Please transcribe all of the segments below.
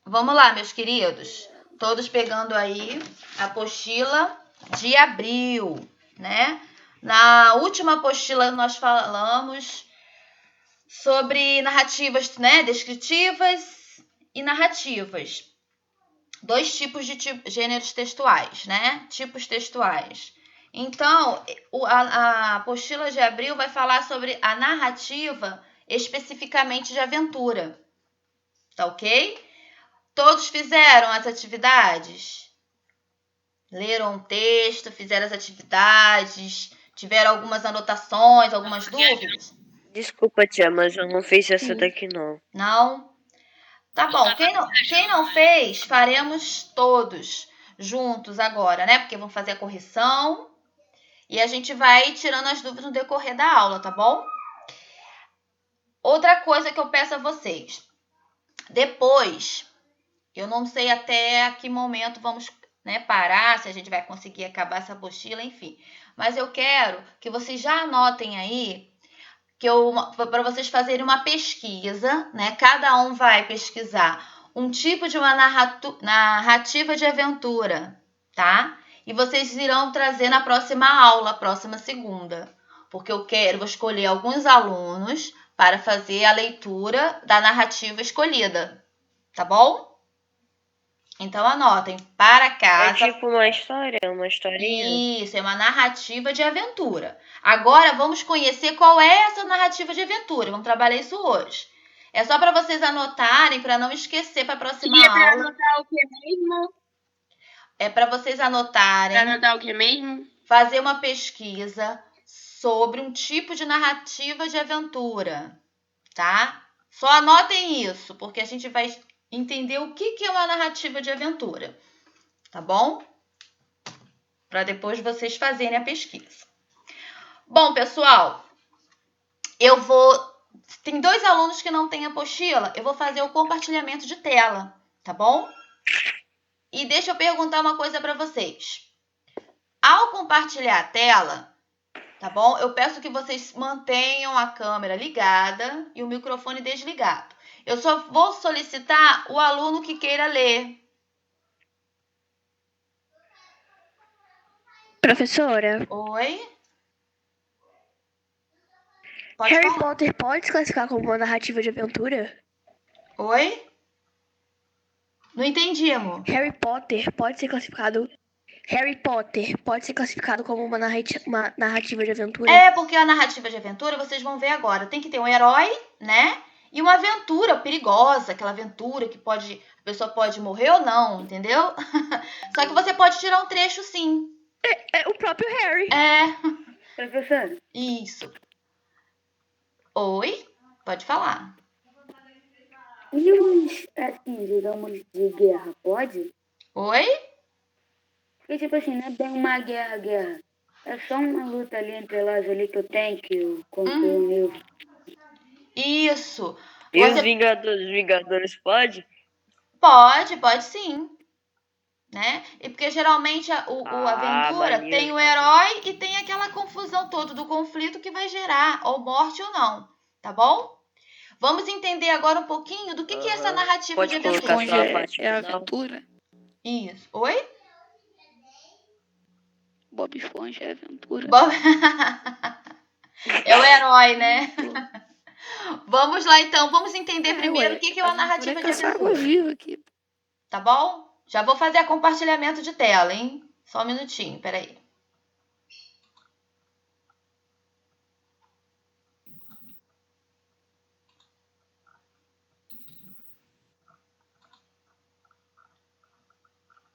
Vamos lá, meus queridos. Todos pegando aí a apostila de abril, né? Na última apostila nós falamos sobre narrativas, né? Descritivas e narrativas. Dois tipos de gêneros textuais, né? Tipos textuais. Então, a apostila de abril vai falar sobre a narrativa especificamente de aventura. Tá ok? Todos fizeram as atividades? Leram o texto, fizeram as atividades, tiveram algumas anotações, algumas dúvidas? Desculpa, tia, mas eu não fiz essa daqui, não. Não? Tá bom. Quem não fez, faremos todos juntos agora, né? Porque vamos fazer a correção e a gente vai tirando as dúvidas no decorrer da aula, tá bom? Outra coisa que eu peço a vocês. Depois, eu não sei até que momento vamos, né, parar, se a gente vai conseguir acabar essa apostila, enfim. Mas eu quero que vocês já anotem aí para vocês fazerem uma pesquisa, né? Cada um vai pesquisar um tipo de uma narrativa de aventura, tá? E vocês irão trazer na próxima aula, próxima segunda, porque vou escolher alguns alunos para fazer a leitura da narrativa escolhida, tá bom? Então anotem, para casa. É tipo uma história, uma historinha? Isso, é uma narrativa de aventura. Agora vamos conhecer qual é essa narrativa de aventura. Vamos trabalhar isso hoje. É só para vocês anotarem, para não esquecer para a próxima aula. Para anotar o que mesmo? É para vocês anotarem. Para anotar o que mesmo? Fazer uma pesquisa sobre um tipo de narrativa de aventura, tá? Só anotem isso, porque a gente vai entender o que é uma narrativa de aventura, tá bom? Para depois vocês fazerem a pesquisa. Bom, pessoal, tem 2 alunos que não têm apostila, eu vou fazer o compartilhamento de tela, tá bom? E deixa eu perguntar uma coisa para vocês. Ao compartilhar a tela, tá bom? Eu peço que vocês mantenham a câmera ligada e o microfone desligado. Eu só vou solicitar o aluno que queira ler. Professora. Oi? Harry Potter pode se classificar como uma narrativa de aventura? Oi? Não entendi, amor. Harry Potter pode ser classificado como uma narrativa de aventura? É, porque a narrativa de aventura, vocês vão ver agora, tem que ter um herói, né? E uma aventura perigosa, aquela aventura que a pessoa pode morrer ou não, entendeu? Só que você pode tirar um trecho, sim. É o próprio Harry. É. Professora? Isso. Oi? Pode falar. E os, assim, digamos, de guerra, pode? Oi? Porque, tipo assim, não é bem uma guerra. É só uma luta ali entre elas ali que eu tenho, que eu comprei o meu. Isso. E os Vingadores pode? Pode sim. Né? E porque geralmente o aventura maneiro, tem o herói e tem aquela confusão toda do conflito que vai gerar ou morte ou não, tá bom? Vamos entender agora um pouquinho do que é essa narrativa de aventura. É a aventura? Isso. Oi? Bob Esponja é aventura. É o herói, né? Vamos lá então, vamos entender primeiro o que é uma narrativa de aventura. Viva aqui. Tá bom? Já vou fazer compartilhamento de tela, hein? Só um minutinho, peraí.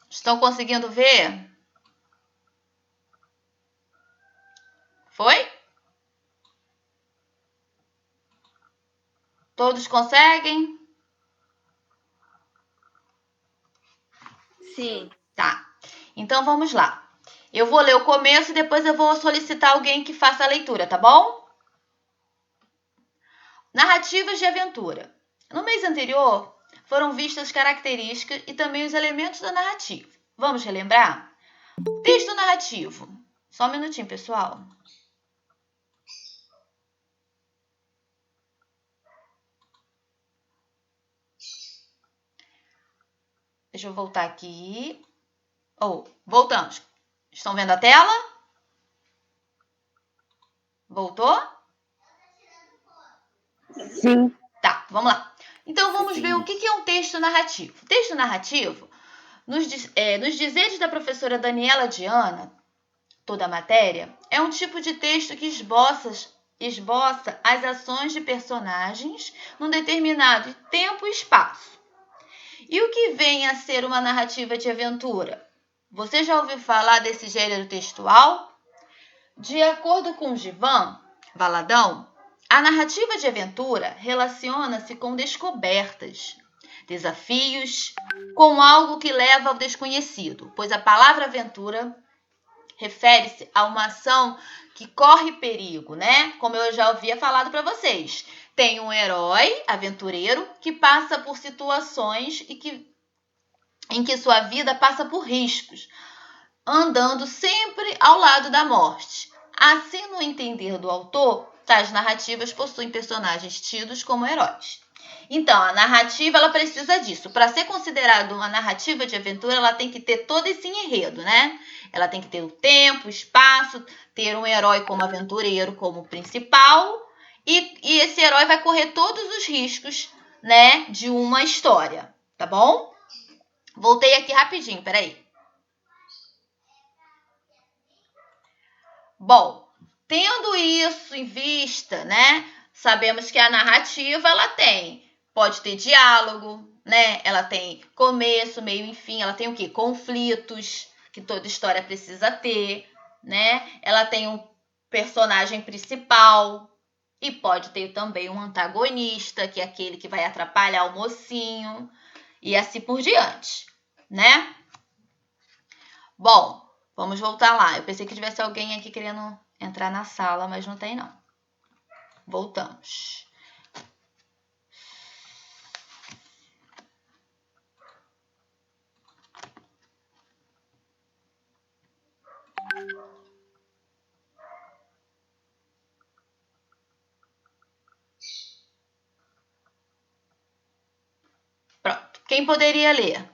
Estão conseguindo ver? Foi? Todos conseguem? Sim. Tá. Então vamos lá. Eu vou ler o começo e depois eu vou solicitar alguém que faça a leitura, tá bom? Narrativas de aventura. No mês anterior, foram vistas as características e também os elementos da narrativa. Vamos relembrar? Texto narrativo. Só um minutinho, pessoal. Deixa eu voltar aqui. Voltamos. Estão vendo a tela? Voltou? Sim. Tá, vamos lá. Então, vamos Sim. ver o que é um texto narrativo. Texto narrativo, nos dizeres da professora Daniela Diana, toda a matéria, é um tipo de texto que esboça as ações de personagens num determinado tempo e espaço. E o que vem a ser uma narrativa de aventura? Você já ouviu falar desse gênero textual? De acordo com Givan Valadão, a narrativa de aventura relaciona-se com descobertas, desafios, com algo que leva ao desconhecido, pois a palavra aventura refere-se a uma ação que corre perigo, né? Como eu já havia falado para vocês. Tem um herói aventureiro que passa por situações em que sua vida passa por riscos, andando sempre ao lado da morte. Assim, no entender do autor, tais narrativas possuem personagens tidos como heróis. Então, a narrativa ela precisa disso. Para ser considerada uma narrativa de aventura, ela tem que ter todo esse enredo, né? Ela tem que ter o tempo, o espaço, ter um herói como aventureiro como principal, e esse herói vai correr todos os riscos, né, de uma história, tá bom? Voltei aqui rapidinho, peraí. Bom, tendo isso em vista, né, sabemos que a narrativa ela pode ter diálogo, né? Ela tem começo, meio e fim. Ela tem o quê? Conflitos, que toda história precisa ter, né? Ela tem um personagem principal e pode ter também um antagonista, que é aquele que vai atrapalhar o mocinho e assim por diante, né? Bom, vamos voltar lá. Eu pensei que tivesse alguém aqui querendo entrar na sala, mas não tem, não. Voltamos. Pronto. Quem poderia ler?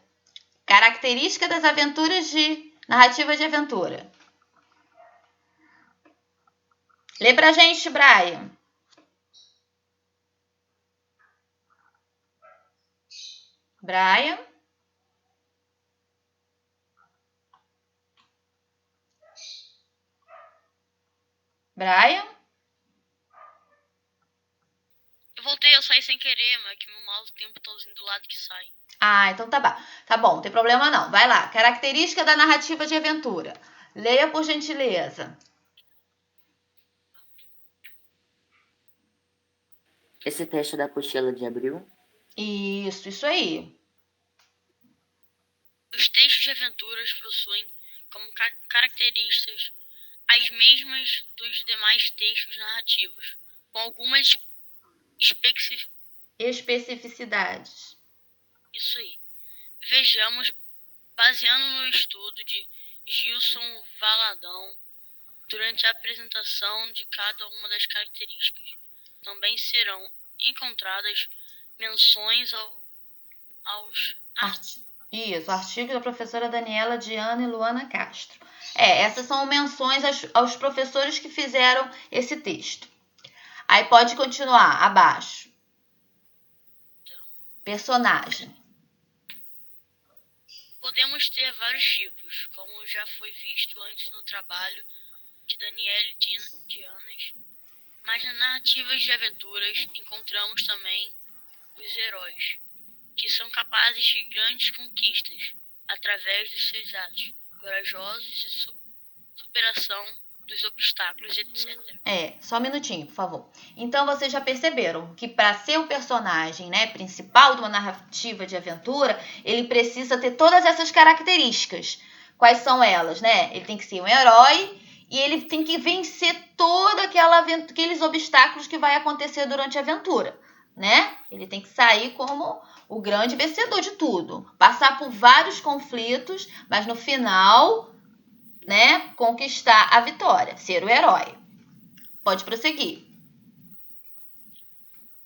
Característica das aventuras de narrativa de aventura. Lê pra gente, Brian. Brian? Brian? Eu voltei, eu saí sem querer, mas que meu mouse tem um botãozinho do lado que sai. Ah, então tá bom. Tá bom, não tem problema não. Vai lá. Característica da narrativa de aventura. Leia por gentileza. Esse texto da apostila de abril? Isso aí. Os textos de aventuras possuem como características as mesmas dos demais textos narrativos, com algumas Especificidades. Isso aí. Vejamos, baseando no estudo de Gilson Valadão, durante a apresentação de cada uma das características, também serão encontradas menções aos Isso, artigo da professora Daniela Diana e Luana Castro. Essas são menções aos professores que fizeram esse texto. Aí pode continuar, abaixo. Personagem. Podemos ter vários tipos, como já foi visto antes no trabalho de Daniele Dianas, mas nas narrativas de aventuras encontramos também os heróis, que são capazes de grandes conquistas através de seus atos corajosos e superação dos obstáculos, etc. Só um minutinho, por favor. Então, vocês já perceberam que para ser o personagem, né, principal de uma narrativa de aventura, ele precisa ter todas essas características. Quais são elas, né? Ele tem que ser um herói e ele tem que vencer todos aqueles obstáculos que vai acontecer durante a aventura, né? Ele tem que sair como o grande vencedor de tudo. Passar por vários conflitos, mas no final, né, conquistar a vitória, ser o herói. Pode prosseguir.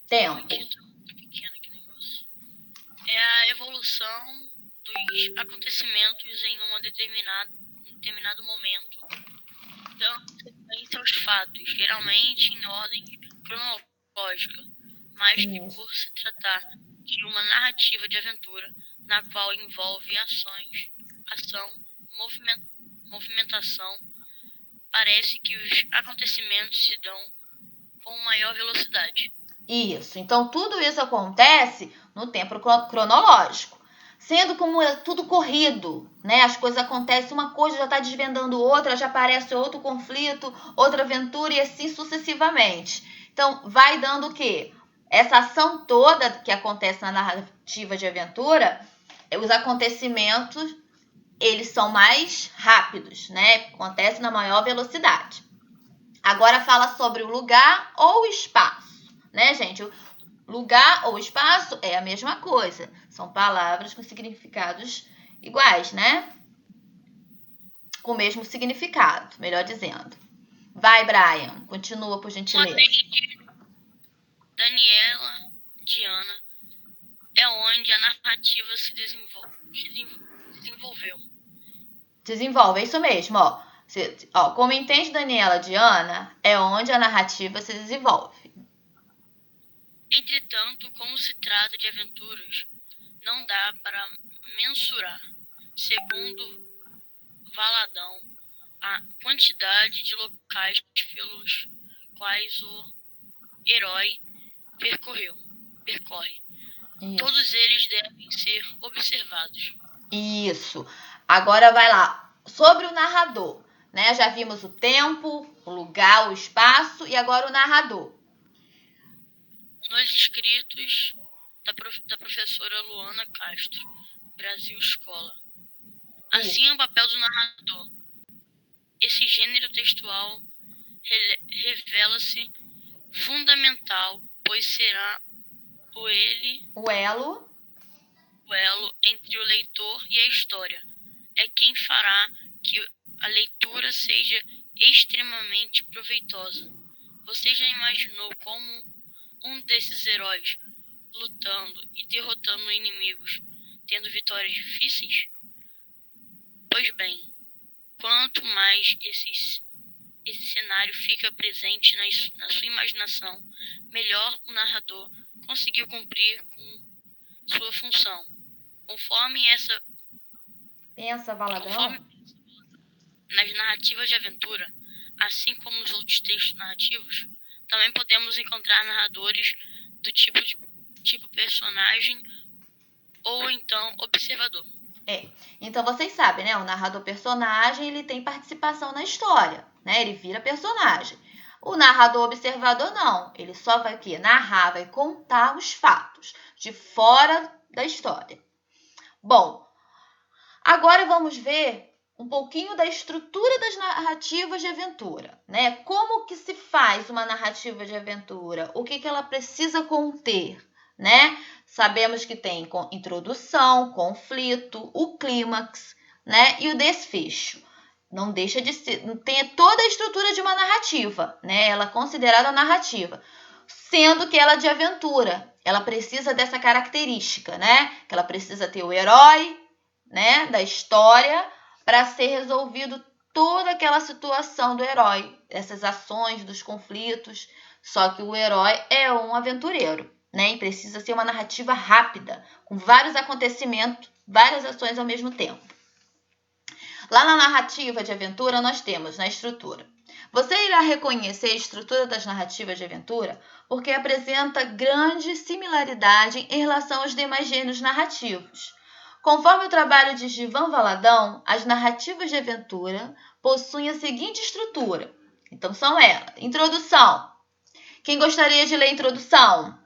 Tempo. Pequeno aqui negócio. É a evolução do dos acontecimentos em um determinado momento, dando sequência aos fatos, geralmente em ordem cronológica, mas que Isso. por se tratar de uma narrativa de aventura, na qual envolve ação, movimentação, parece que os acontecimentos se dão com maior velocidade. Isso. Então, tudo isso acontece no tempo cronológico. Sendo como é tudo corrido, né? As coisas acontecem, uma coisa já está desvendando outra, já aparece outro conflito, outra aventura e assim sucessivamente. Então, vai dando o quê? Essa ação toda que acontece na narrativa de aventura, os acontecimentos, eles são mais rápidos, né? Acontece na maior velocidade. Agora fala sobre o lugar ou o espaço, né, gente? O lugar ou espaço é a mesma coisa. São palavras com significados iguais, né? Com o mesmo significado, melhor dizendo. Vai, Brian. Continua, por gentileza. Daniela Diana é onde a narrativa se desenvolveu. Desenvolve, é isso mesmo, ó. Como entende Daniela Diana, é onde a narrativa se desenvolve. Entretanto, como se trata de aventuras, não dá para mensurar, segundo Valadão, a quantidade de locais pelos quais o herói percorre. Isso. Todos eles devem ser observados. Isso. Agora vai lá. Sobre o narrador, né? Já vimos o tempo, o lugar, o espaço e agora o narrador. Nos escritos da professora Luana Castro, Brasil Escola. Assim é o papel do narrador. Esse gênero textual revela-se fundamental, pois será o elo entre o leitor e a história. É quem fará que a leitura seja extremamente proveitosa. Você já imaginou como um desses heróis lutando e derrotando inimigos, tendo vitórias difíceis? Pois bem, quanto mais esse cenário fica presente na sua imaginação, melhor o narrador conseguiu cumprir com sua função. Conforme nas narrativas de aventura, assim como nos outros textos narrativos, também podemos encontrar narradores do tipo personagem ou então observador. Então vocês sabem, né? O narrador personagem, ele tem participação na história, né? Ele vira personagem. O narrador observador não, ele só vai narrar, vai contar os fatos de fora da história. Bom, agora vamos ver um pouquinho da estrutura das narrativas de aventura, né? Como que se faz uma narrativa de aventura? O que ela precisa conter, né? Sabemos que tem introdução, conflito, o clímax, né? E o desfecho. Não deixa de ser, tem toda a estrutura de uma narrativa, né? Ela é considerada narrativa, sendo que ela é de aventura. Ela precisa dessa característica, né? Que ela precisa ter o herói, né, da história para ser resolvido toda aquela situação do herói, essas ações, dos conflitos. Só que o herói é um aventureiro, né? E precisa ser uma narrativa rápida, com vários acontecimentos, várias ações ao mesmo tempo. Lá na narrativa de aventura, nós temos na estrutura. Você irá reconhecer a estrutura das narrativas de aventura porque apresenta grande similaridade em relação aos demais gêneros narrativos. Conforme o trabalho de Givan Valadão, as narrativas de aventura possuem a seguinte estrutura. Então, são elas. Introdução. Quem gostaria de ler a introdução?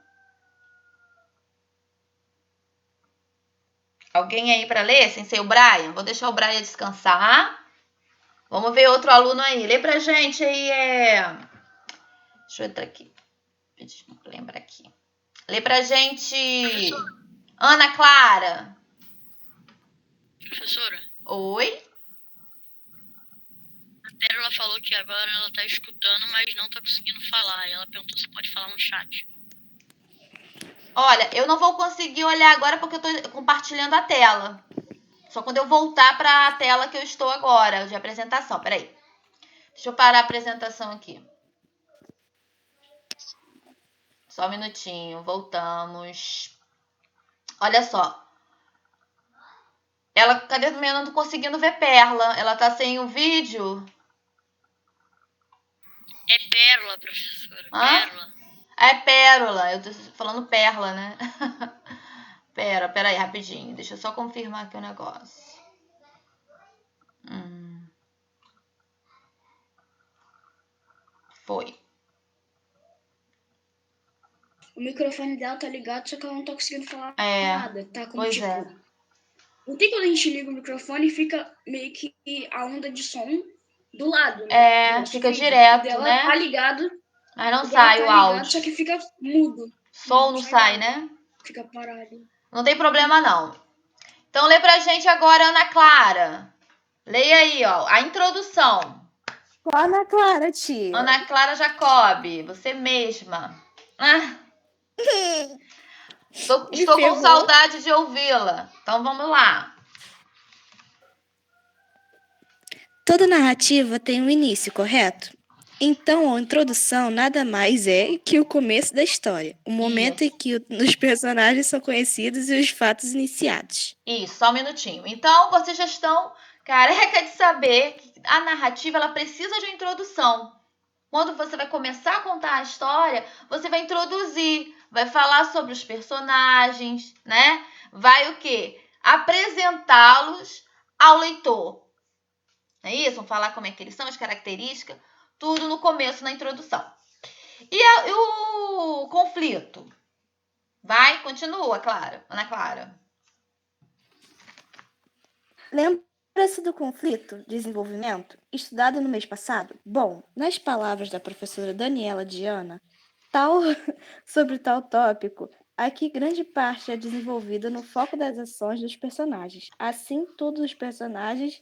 Alguém aí para ler, sem ser o Brian? Vou deixar o Brian descansar. Vamos ver outro aluno aí. Lê pra gente aí. Deixa eu entrar aqui. Deixa eu lembrar aqui. Lê pra gente. Ana Clara. Professora. Oi? A Pérola falou que agora ela tá escutando, mas não tá conseguindo falar. E ela perguntou se pode falar no chat. Olha, eu não vou conseguir olhar agora porque eu tô compartilhando a tela. Só quando eu voltar para a tela que eu estou agora, de apresentação. Peraí. Deixa eu parar a apresentação aqui. Só um minutinho. Voltamos. Olha só. Cadê? Eu não tô conseguindo ver Perla. Ela tá sem o vídeo. É pérola, professora. Hã? Pérola. É Pérola. Eu tô falando Perla, né? Peraí, rapidinho. Deixa eu só confirmar aqui o negócio. Foi. O microfone dela tá ligado, só que ela não tá conseguindo falar nada. Tá como Pois tipo. é. Não tem quando a gente liga o microfone e fica meio que a onda de som do lado, né? É, do nosso fica vídeo. direto, O dela né? tá ligado. Mas não O dela sai tá o ligado, áudio. só que fica mudo. Som não sai, né? Fica parado. Não tem problema, não. Então, lê pra gente agora, Ana Clara. Leia aí, ó, a introdução. Ana Clara, tia. Ana Clara Jacobi, você mesma. Estou com saudade de ouvi-la. Então, vamos lá. Toda narrativa tem um início, correto? Então, a introdução nada mais é que o começo da história, o momento em que os personagens são conhecidos e os fatos iniciados. Isso, só um minutinho. Então, vocês já estão careca de saber que a narrativa ela precisa de uma introdução. Quando você vai começar a contar a história, você vai introduzir, vai falar sobre os personagens, né? Vai o quê? Apresentá-los ao leitor. Não é isso? Vamos falar como é que eles são, as características, tudo no começo, na introdução. E o conflito? Vai, continua, Ana Clara. Lembra-se do conflito, desenvolvimento, estudado no mês passado? Bom, nas palavras da professora Daniela Diana, sobre tal tópico, aqui grande parte é desenvolvida no foco das ações dos personagens. Assim, todos os personagens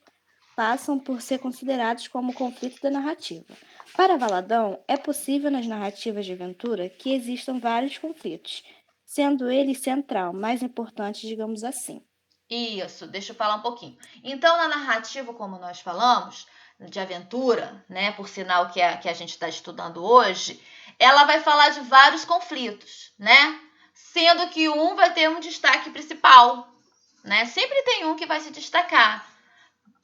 passam por ser considerados como o conflito da narrativa. Para Valadão, é possível nas narrativas de aventura que existam vários conflitos, sendo ele central, mais importante, digamos assim. Isso, deixa eu falar um pouquinho. Então, na narrativa, como nós falamos, de aventura, né, por sinal que a gente está estudando hoje, ela vai falar de vários conflitos, né? Sendo que um vai ter um destaque principal, né? Sempre tem um que vai se destacar,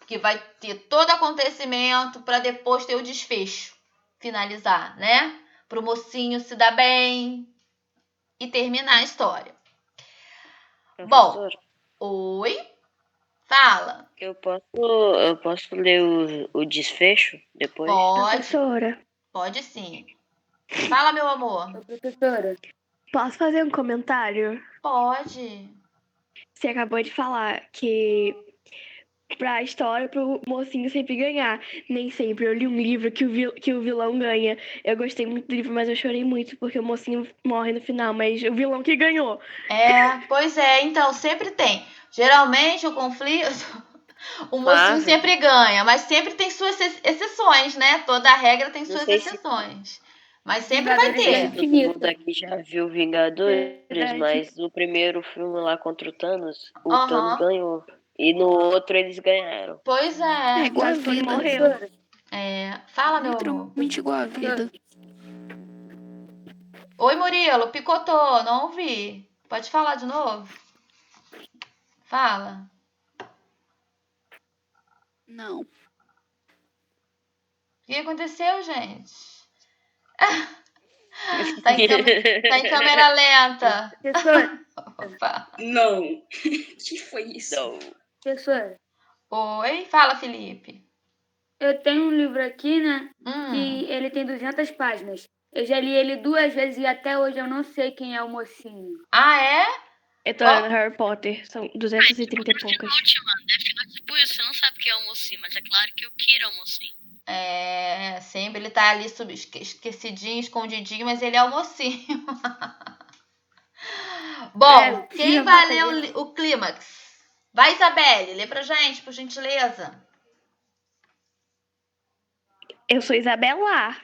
que vai ter todo acontecimento para depois ter o desfecho, finalizar, né? Para o mocinho se dar bem e terminar a história. Professor, bom, oi? Fala. Eu posso ler o desfecho depois? Pode. Professora. Pode sim. Fala, meu amor. Professora. Posso fazer um comentário? Pode. Você acabou de falar que pra história, pro mocinho sempre ganhar. Nem sempre. Eu li um livro que o vilão ganha. Eu gostei muito do livro, mas eu chorei muito porque o mocinho morre no final, mas o vilão que ganhou. Pois é. Então, sempre tem. Geralmente, o conflito, o mocinho sempre ganha, mas sempre tem suas exceções, né? Toda regra tem suas exceções. Mas sempre vai ter. Todo mundo aqui já viu Vingadores, mas no primeiro filme lá contra o Thanos ganhou. E no outro eles ganharam. Pois é. É igual a vida. Morreu. Fala, meu amor. Literalmente igual a vida. Oi, Murilo. Picotou. Não ouvi. Pode falar de novo? Fala. Não. O que aconteceu, gente? Tá em câmera lenta. Professora. Não. O que foi isso? Não. Professora, Oi, fala, Felipe. eu tenho um livro aqui, né? Que ele tem 200 páginas. Eu já li ele 2 vezes e até hoje eu não sei quem é o mocinho. Ah, é? Eu tô lendo Harry Potter, são 230 e poucas. Deve ficar tipo isso, você não sabe quem é o mocinho, mas é claro que o Kira é o mocinho. Sempre ele tá ali esquecidinho, escondidinho, mas ele é o mocinho. Bom, quem vai ler o clímax? Vai, Isabelle, lê pra gente, por gentileza. Eu sou Isabela.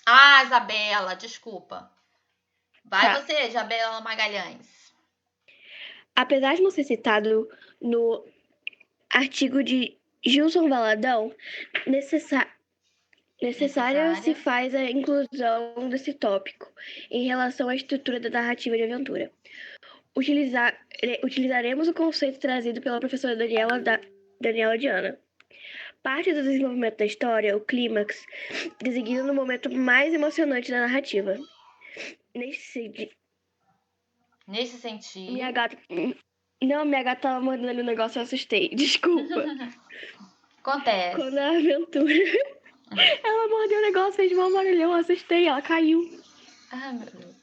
Ah, Isabela, desculpa. Vai Tá. você, Isabela Magalhães. Apesar de não ser citado no Artigo de Gilson Valadão. Necessária se faz a inclusão desse tópico em relação à estrutura da narrativa de aventura. Utilizaremos o conceito trazido pela professora Daniela Diana. Parte do desenvolvimento da história, o clímax, designa no momento mais emocionante da narrativa. Nesse sentido. Minha gata tava mordendo ali um negócio, eu assustei. Desculpa. Acontece. Quando a aventura... Ela mordeu o negócio, fez mal barulhão, eu assustei, ela caiu. Ah, meu Deus.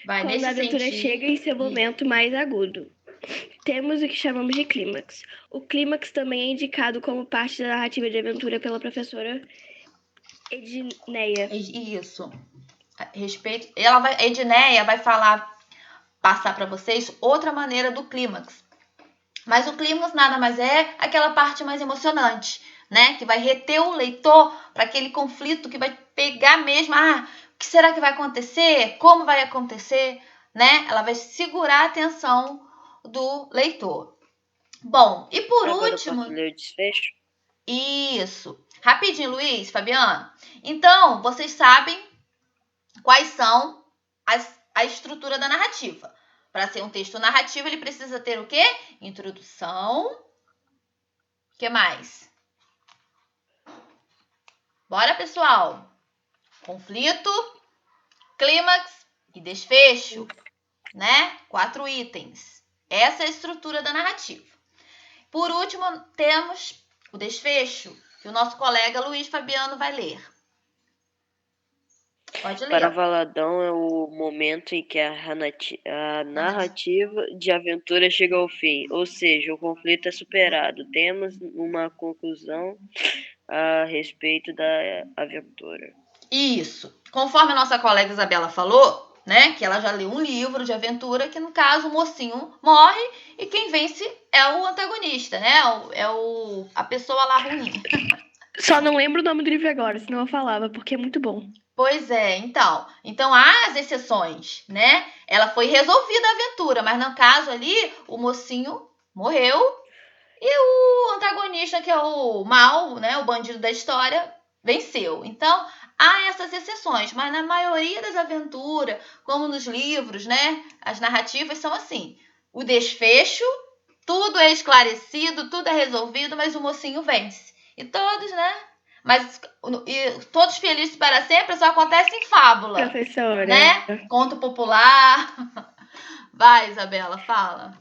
Quando a aventura chega em seu momento mais agudo. Temos o que chamamos de clímax. O clímax também é indicado como parte da narrativa de aventura pela professora Edneia. Isso. Respeito. Edneia vai passar para vocês outra maneira do clímax. Mas o clímax nada mais é aquela parte mais emocionante, né? Que vai reter o leitor para aquele conflito, que vai pegar mesmo, o que será que vai acontecer? Como vai acontecer? Né? Ela vai segurar a atenção do leitor. Bom, e por último... Posso ler o desfecho? Isso. Rapidinho, Luiz, Fabiano. Então, vocês sabem quais são a estrutura da narrativa. Para ser um texto narrativo, ele precisa ter o quê? Introdução. O que mais? Bora, pessoal. Conflito, clímax e desfecho, né? 4 itens. Essa é a estrutura da narrativa. Por último, temos o desfecho, que o nosso colega Luiz Fabiano vai ler. Pode ler. Para Valadão é o momento em que a narrativa de aventura chega ao fim, ou seja, o conflito é superado. Temos uma conclusão a respeito da aventura. Isso. Conforme a nossa colega Isabela falou, né, que ela já leu um livro de aventura, que no caso o mocinho morre e quem vence é o antagonista, né? A pessoa lá ruim. Só não lembro o nome do livro agora, senão eu falava, porque é muito bom. Pois é, então há as exceções, né? Ela foi resolvida a aventura, mas no caso ali, o mocinho morreu e o antagonista, que é o mal, né, o bandido da história, venceu. Então, há essas exceções, mas na maioria das aventuras, como nos livros, né, as narrativas são assim. O desfecho, tudo é esclarecido, tudo é resolvido, mas o mocinho vence. E todos, né? Mas todos felizes para sempre só acontece em fábula. Professora. Né? Conto popular. Vai, Isabela, fala.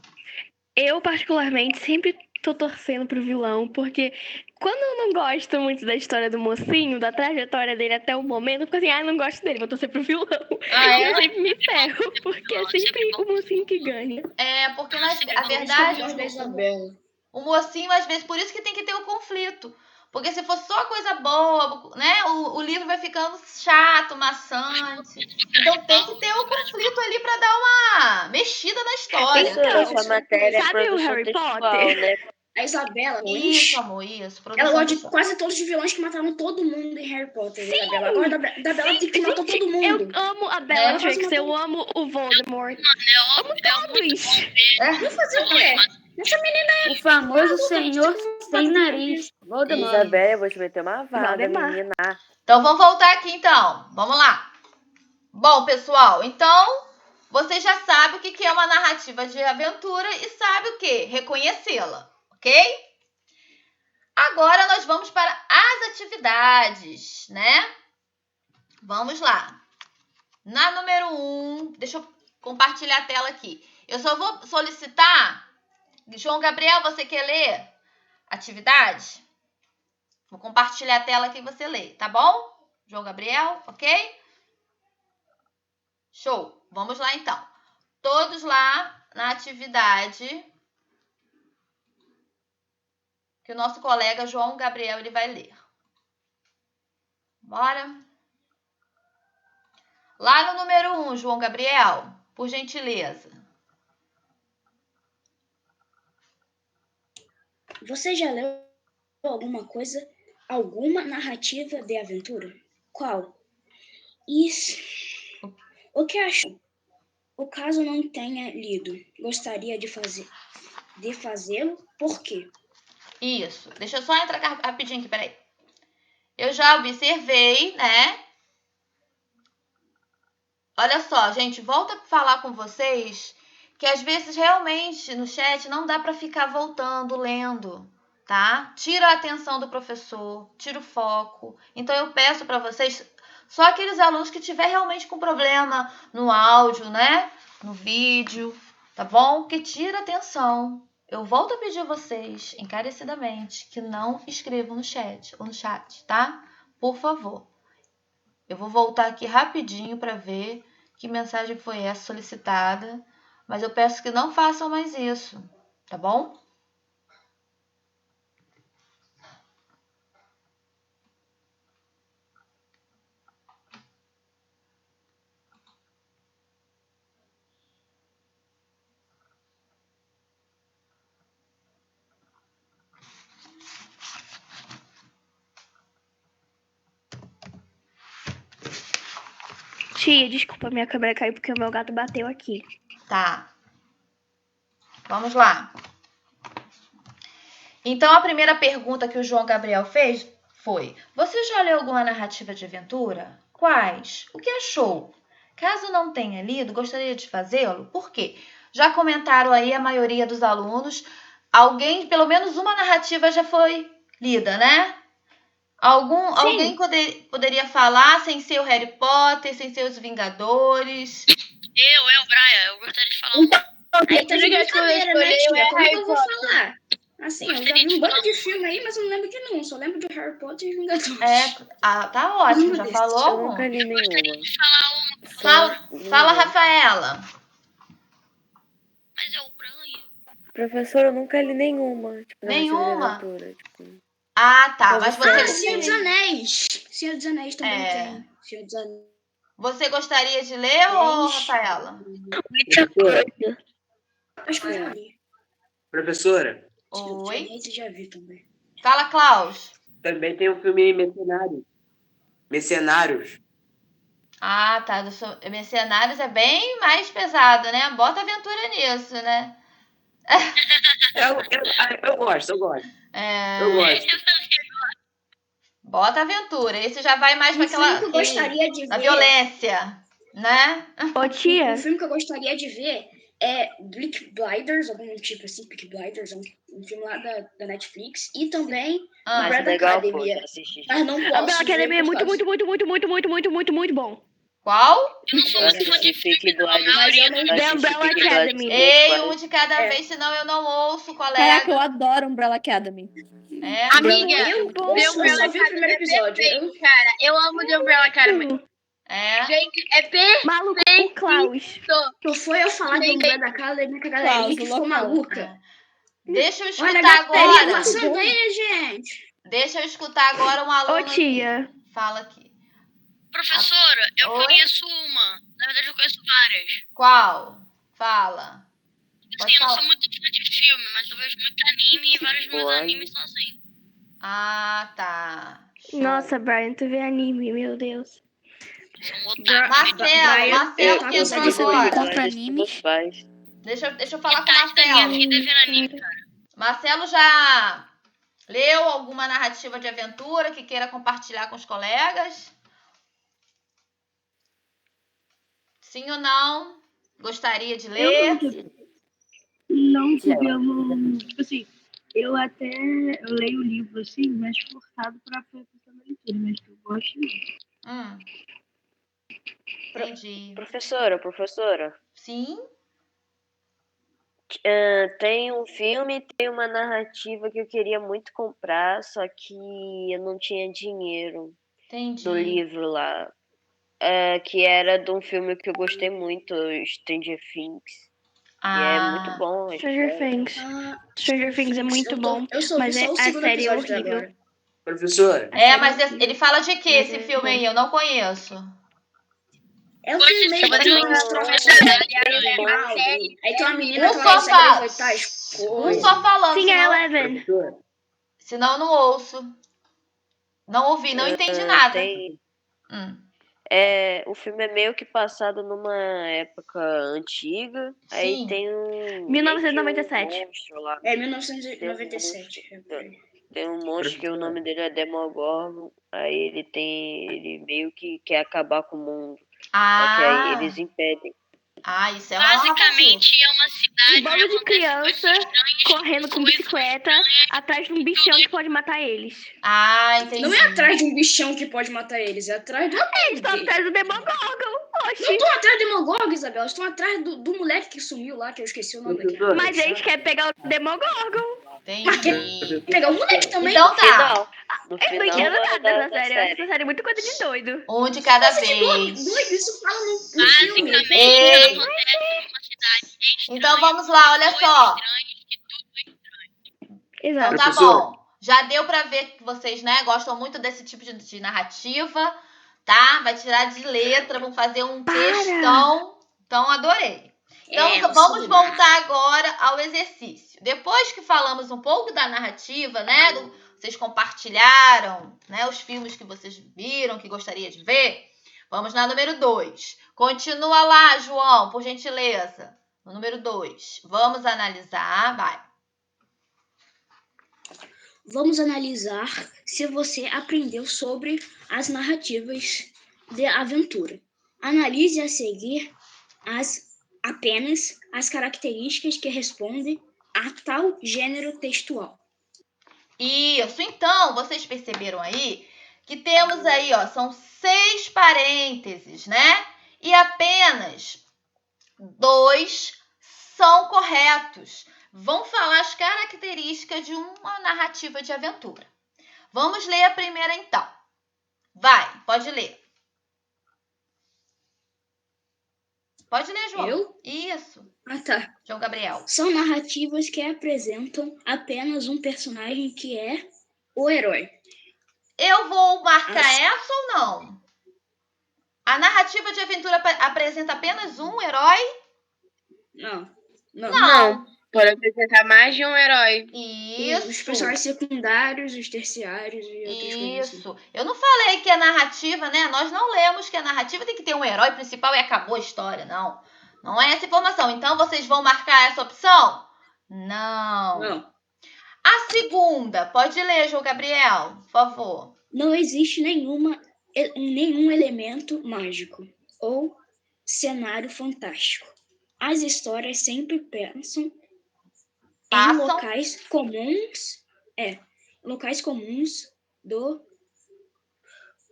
Eu, particularmente, sempre tô torcendo pro vilão, porque quando eu não gosto muito da história do mocinho, da trajetória dele até o momento, eu fico assim, não gosto dele, vou torcer pro vilão. Eu sempre me ferro, porque é sempre o mocinho que ganha. Porque a verdade o mocinho, às vezes, por isso que tem que ter o conflito. Porque se for só coisa boa, né, o livro vai ficando chato, maçante. Então tem que ter o conflito ali para dar uma mexida na história. Então, essa matéria sabe o Harry Potter? Né? A Isabela, isso, amor, isso. Ela gosta de quase todos os vilões que mataram todo mundo em Harry Potter. Sim. Isabela. Agora da Bela que matou todo mundo. Eu amo a Bellatrix, eu amo o Voldemort. Eu amo todos. Vou fazer o quê? Essa menina é... O famoso senhor sem nariz. Voldemort. Isabela, eu vou te meter uma vaga, menina. Então, vamos voltar aqui, então. Vamos lá. Bom, pessoal, então, você já sabe o que é uma narrativa de aventura e sabe o que? Reconhecê-la, ok? Agora, nós vamos para as atividades, né? Vamos lá. Na número 1, deixa eu compartilhar a tela aqui. Eu só vou solicitar... João Gabriel, você quer ler atividade? Vou compartilhar a tela aqui e você lê, tá bom? João Gabriel, ok? Show! Vamos lá, então. Todos lá na atividade que o nosso colega João Gabriel ele vai ler. Bora? Lá no número 1, João Gabriel, por gentileza. Você já leu alguma narrativa de aventura? Qual? Isso. O que achou? O caso não tenha lido, gostaria de fazer. de fazê-lo, por quê? Isso. Deixa eu só entrar rapidinho aqui, peraí. Eu já observei, né? Olha só, gente, volto a falar com vocês que às vezes realmente no chat não dá para ficar voltando, lendo, tá? Tira a atenção do professor, tira o foco. Então eu peço para vocês, só aqueles alunos que tiver realmente com problema no áudio, né? No vídeo, tá bom? Que tira a atenção. Eu volto a pedir a vocês, encarecidamente, que não escrevam no chat, tá? Por favor. Eu vou voltar aqui rapidinho para ver que mensagem foi essa solicitada, mas eu peço que não façam mais isso, tá bom? Tia, desculpa, minha câmera caiu porque o meu gato bateu aqui. Tá. Vamos lá. Então, a primeira pergunta que o João Gabriel fez foi: você já leu alguma narrativa de aventura? Quais? O que achou? Caso não tenha lido, gostaria de fazê-lo? Por quê? Já comentaram aí a maioria dos alunos. Alguém, pelo menos uma narrativa já foi lida, né? Alguém poderia falar sem ser o Harry Potter, sem ser os Vingadores? Brian, eu gostaria de falar uma. Aí tá de brincadeira, né, tia? Como que eu vou falar? Assim, eu já vi um bando de filme aí, mas eu não lembro de nenhum. Só lembro de Harry Potter e Vingadores. Tá ótimo. Já falou Eu nunca li nenhuma. Gostaria de falar uma. Fala, Rafaela. Mas é o Brian. Professor, eu nunca li nenhuma. Tipo, Nenhuma? aventura, tipo... Ah, tá. Mas você... Senhor dos Anéis. Senhor dos Anéis também tem. Senhor dos Anéis. Você gostaria de ler, ou Rafaela? Muita coisa. Acho que eu já vi. Professora. Senhor dos Oi? Anéis eu já vi também. Fala, Klaus. Também tem o filme Mercenários. Ah, tá. Mercenários é bem mais pesado, né? Bota aventura nisso, né? Eu gosto. Eu gosto. Bota aventura. Esse já vai mais para aquela... filme que eu gostaria de a ver... violência, né? Ô, tia. Um filme que eu gostaria de ver é Peaky Blinders, algum tipo assim, Peaky Blinders, é um filme lá da Netflix. E também Umbrella legal, Academy. pô, assisti. Mas não posso Umbrella Academy ver é por muito, muito bom. Qual? Eu não sou muito fã de filme, não. A Mas eu maioria não... The Umbrella Academy. Ei, um de cada vez, senão eu não ouço, colega. Caraca, eu adoro Umbrella Academy. Amiga, Eu só vi o primeiro episódio. Cara, eu amo The Umbrella Academy. Gente, é perfeito. Maluco, o Klaus. Tu foi eu falar do Umbrella Academy que a galera que ficou maluca. Deixa eu escutar Olha, agora. passando aí, gente. Deixa eu escutar agora um aluno. Ô, tia. Aqui. Fala aqui. Professora, eu conheço uma. Na verdade, eu conheço várias. Qual? Fala. Assim, eu não sou muito fã de filme, mas eu vejo muito anime e vários meus animes são assim. Ah, tá. Show. Nossa, Brian, tu vê anime, meu Deus. Sou um otaku. Marcelo que entrou agora. Compra animes. Deixa eu falar com o Metade da minha Marcelo. vida é ver anime, cara. Marcelo já leu alguma narrativa de aventura que queira compartilhar com os colegas? Sim ou não? Gostaria de ler? Não, digamos, tipo assim, eu leio o livro assim, mais forçado pra frequência da leitura, mas que eu gosto não. Entendi. Professora. Sim? Tem um filme, tem uma narrativa que eu queria muito comprar, só que eu não tinha dinheiro. Entendi. Do livro lá. Que era de um filme que eu gostei muito, Stranger Things. E é muito bom. Stranger Things é muito bom, mas a série é horrível. Professora. Mas ele fala de que esse filme aí? Eu não conheço. É um filme meio aí tem uma menina que só fala. Um só falando. Sim, é Eleven. Senão eu não ouço. Não ouvi, não entendi nada. O filme é meio que passado numa época antiga. Sim. Aí tem um. 1997. Um monstro lá. 1997. Tem um monstro que o nome dele é Demogorgon. Aí ele meio que quer acabar com o mundo. Só que aí eles impedem. Isso é uma Basicamente é uma cidade. Um bando de criança correndo com bicicleta atrás de um bichão que pode matar eles. Entendi. Não é atrás de um bichão que pode matar eles, é atrás do... Eles estão atrás do Demogorgon. Oxi. Não estão atrás do Demogorgon, Isabela. Estão atrás do moleque que sumiu lá, que eu esqueci o nome dele. Mas eles querem pegar o Demogorgon. Entendi. Pegar o moleque também. Então tá. No Eu não entendo nada dessa série. Essa série é muito coisa de doido. Um de cada vez. Doido, isso fala no filme. Basicamente, acontece em uma cidade estranha. Então vamos lá, olha só. Exato. Então tá bom. Já deu pra ver que vocês, né, gostam muito desse tipo de narrativa, tá? Vai tirar de letra, vão fazer um textão. Então adorei. Então vamos voltar agora ao exercício. Depois que falamos um pouco da narrativa, né, vocês compartilharam, né, os filmes que vocês viram, que gostaria de ver. Vamos na número 2. Continua lá, João, por gentileza. No número 2. Vamos analisar, vai. Vamos analisar se você aprendeu sobre as narrativas de aventura. Analise a seguir apenas as características que respondem a tal gênero textual. Isso. Então, vocês perceberam aí que temos aí, ó, são 6 parênteses, né? E apenas 2 são corretos. Vão falar as características de uma narrativa de aventura. Vamos ler a primeira, então. Vai, pode ler. Pode ler, João. Eu? Isso. Tá. João Gabriel. São narrativas que apresentam apenas um personagem que é o herói. Eu vou marcar essa ou não? A narrativa de aventura apresenta apenas um herói? Não. Pode apresentar mais de um herói. Isso. Os personagens secundários, os terciários e outras coisas assim. Isso. Eu não falei que a narrativa, né? Nós não lemos que a narrativa tem que ter um herói principal e acabou a história, não. Não é essa informação. Então, vocês vão marcar essa opção? Não. A segunda, pode ler, João Gabriel, por favor. Não existe nenhum elemento mágico ou cenário fantástico. As histórias sempre passam em locais comuns do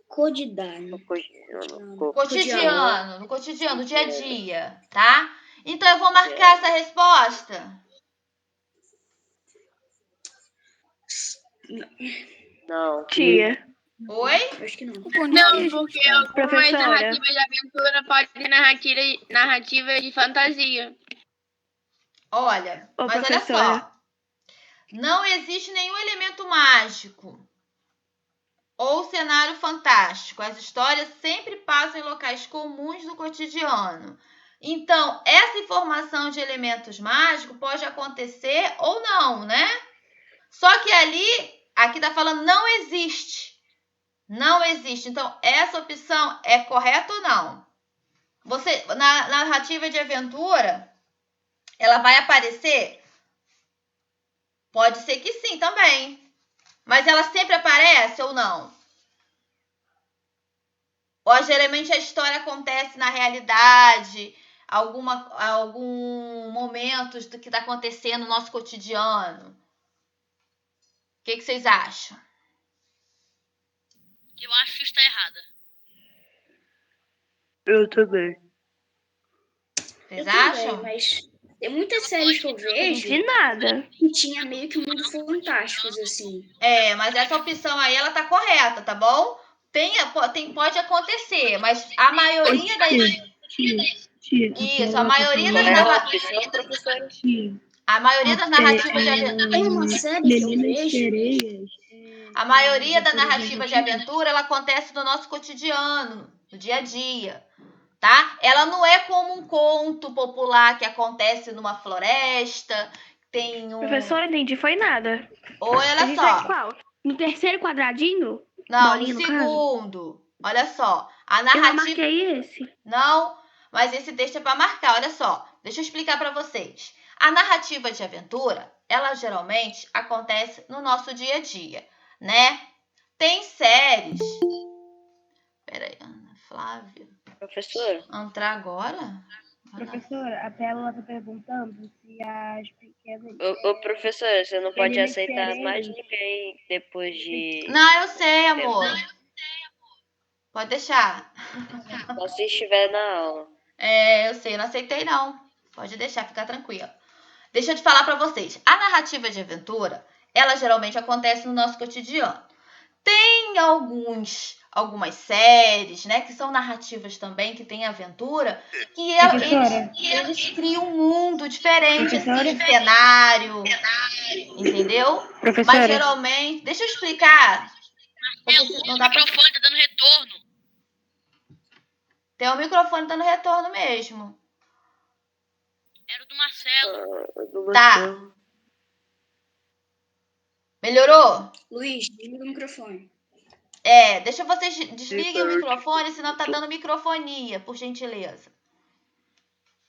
cotidiano. No cotidiano, dia a dia, tá? Então, eu vou marcar essa resposta. Não. Tia. Oi? Acho que não. Não, porque algumas narrativas de aventura podem ter narrativa de fantasia. Olha, mas olha só. Não existe nenhum elemento mágico ou cenário fantástico. As histórias sempre passam em locais comuns do cotidiano. Então, essa informação de elementos mágicos pode acontecer ou não, né? Só que aqui tá falando não existe. Não existe. Então, essa opção é correta ou não? Na narrativa de aventura, ela vai aparecer? Pode ser que sim também. Mas ela sempre aparece ou não? Ou geralmente a história acontece na realidade, algum momento do que está acontecendo no nosso cotidiano? O que vocês acham? Eu acho que está errada. Eu também. Vocês acham? Também, mas tem muitas séries que eu vejo De nada. que tinha meio que mundos fantásticos, assim. Mas essa opção aí, ela tá correta, tá bom? Pode acontecer, mas a maioria das... Isso, a maioria das narrativas... A maioria das narrativas de aventura... Tem uma série que eu vejo... A maioria da narrativa de aventura, ela acontece no nosso cotidiano, no dia a dia, tá? Ela não é como um conto popular que acontece numa floresta, tem um... Professora, entendi, foi nada. Olha só. Qual? No terceiro quadradinho? Não, Bolinha, no no caso? segundo. Olha só. A Eu narrativa... marquei esse. Não, mas esse texto é para marcar. Olha só. Deixa eu explicar para vocês. A narrativa de aventura, ela geralmente acontece no nosso dia a dia, né? Tem séries... Peraí, Ana Flávia. Professora? Entrar agora? Professora, a Pérola tá perguntando se as pequenas... Ô, professora, você não pode Meninas aceitar Sereias. mais ninguém depois de... Não, eu sei, amor. Pode deixar. Só se estiver na aula. É, eu sei, não aceitei não. Pode deixar, fica tranquila. Deixa eu te falar para vocês. A narrativa de aventura, ela geralmente acontece no nosso cotidiano. Tem algumas séries, né, que são narrativas também, que tem aventura, que eles criam um mundo diferente, assim, cenário, entendeu? Professora. Mas geralmente... Deixa eu explicar. O microfone tá dando retorno. Tem o microfone dando retorno mesmo. Era o do Marcelo. Tá. Melhorou? Luiz, desliga o microfone. Deixa vocês desliguem o microfone, senão tá dando microfonia, por gentileza.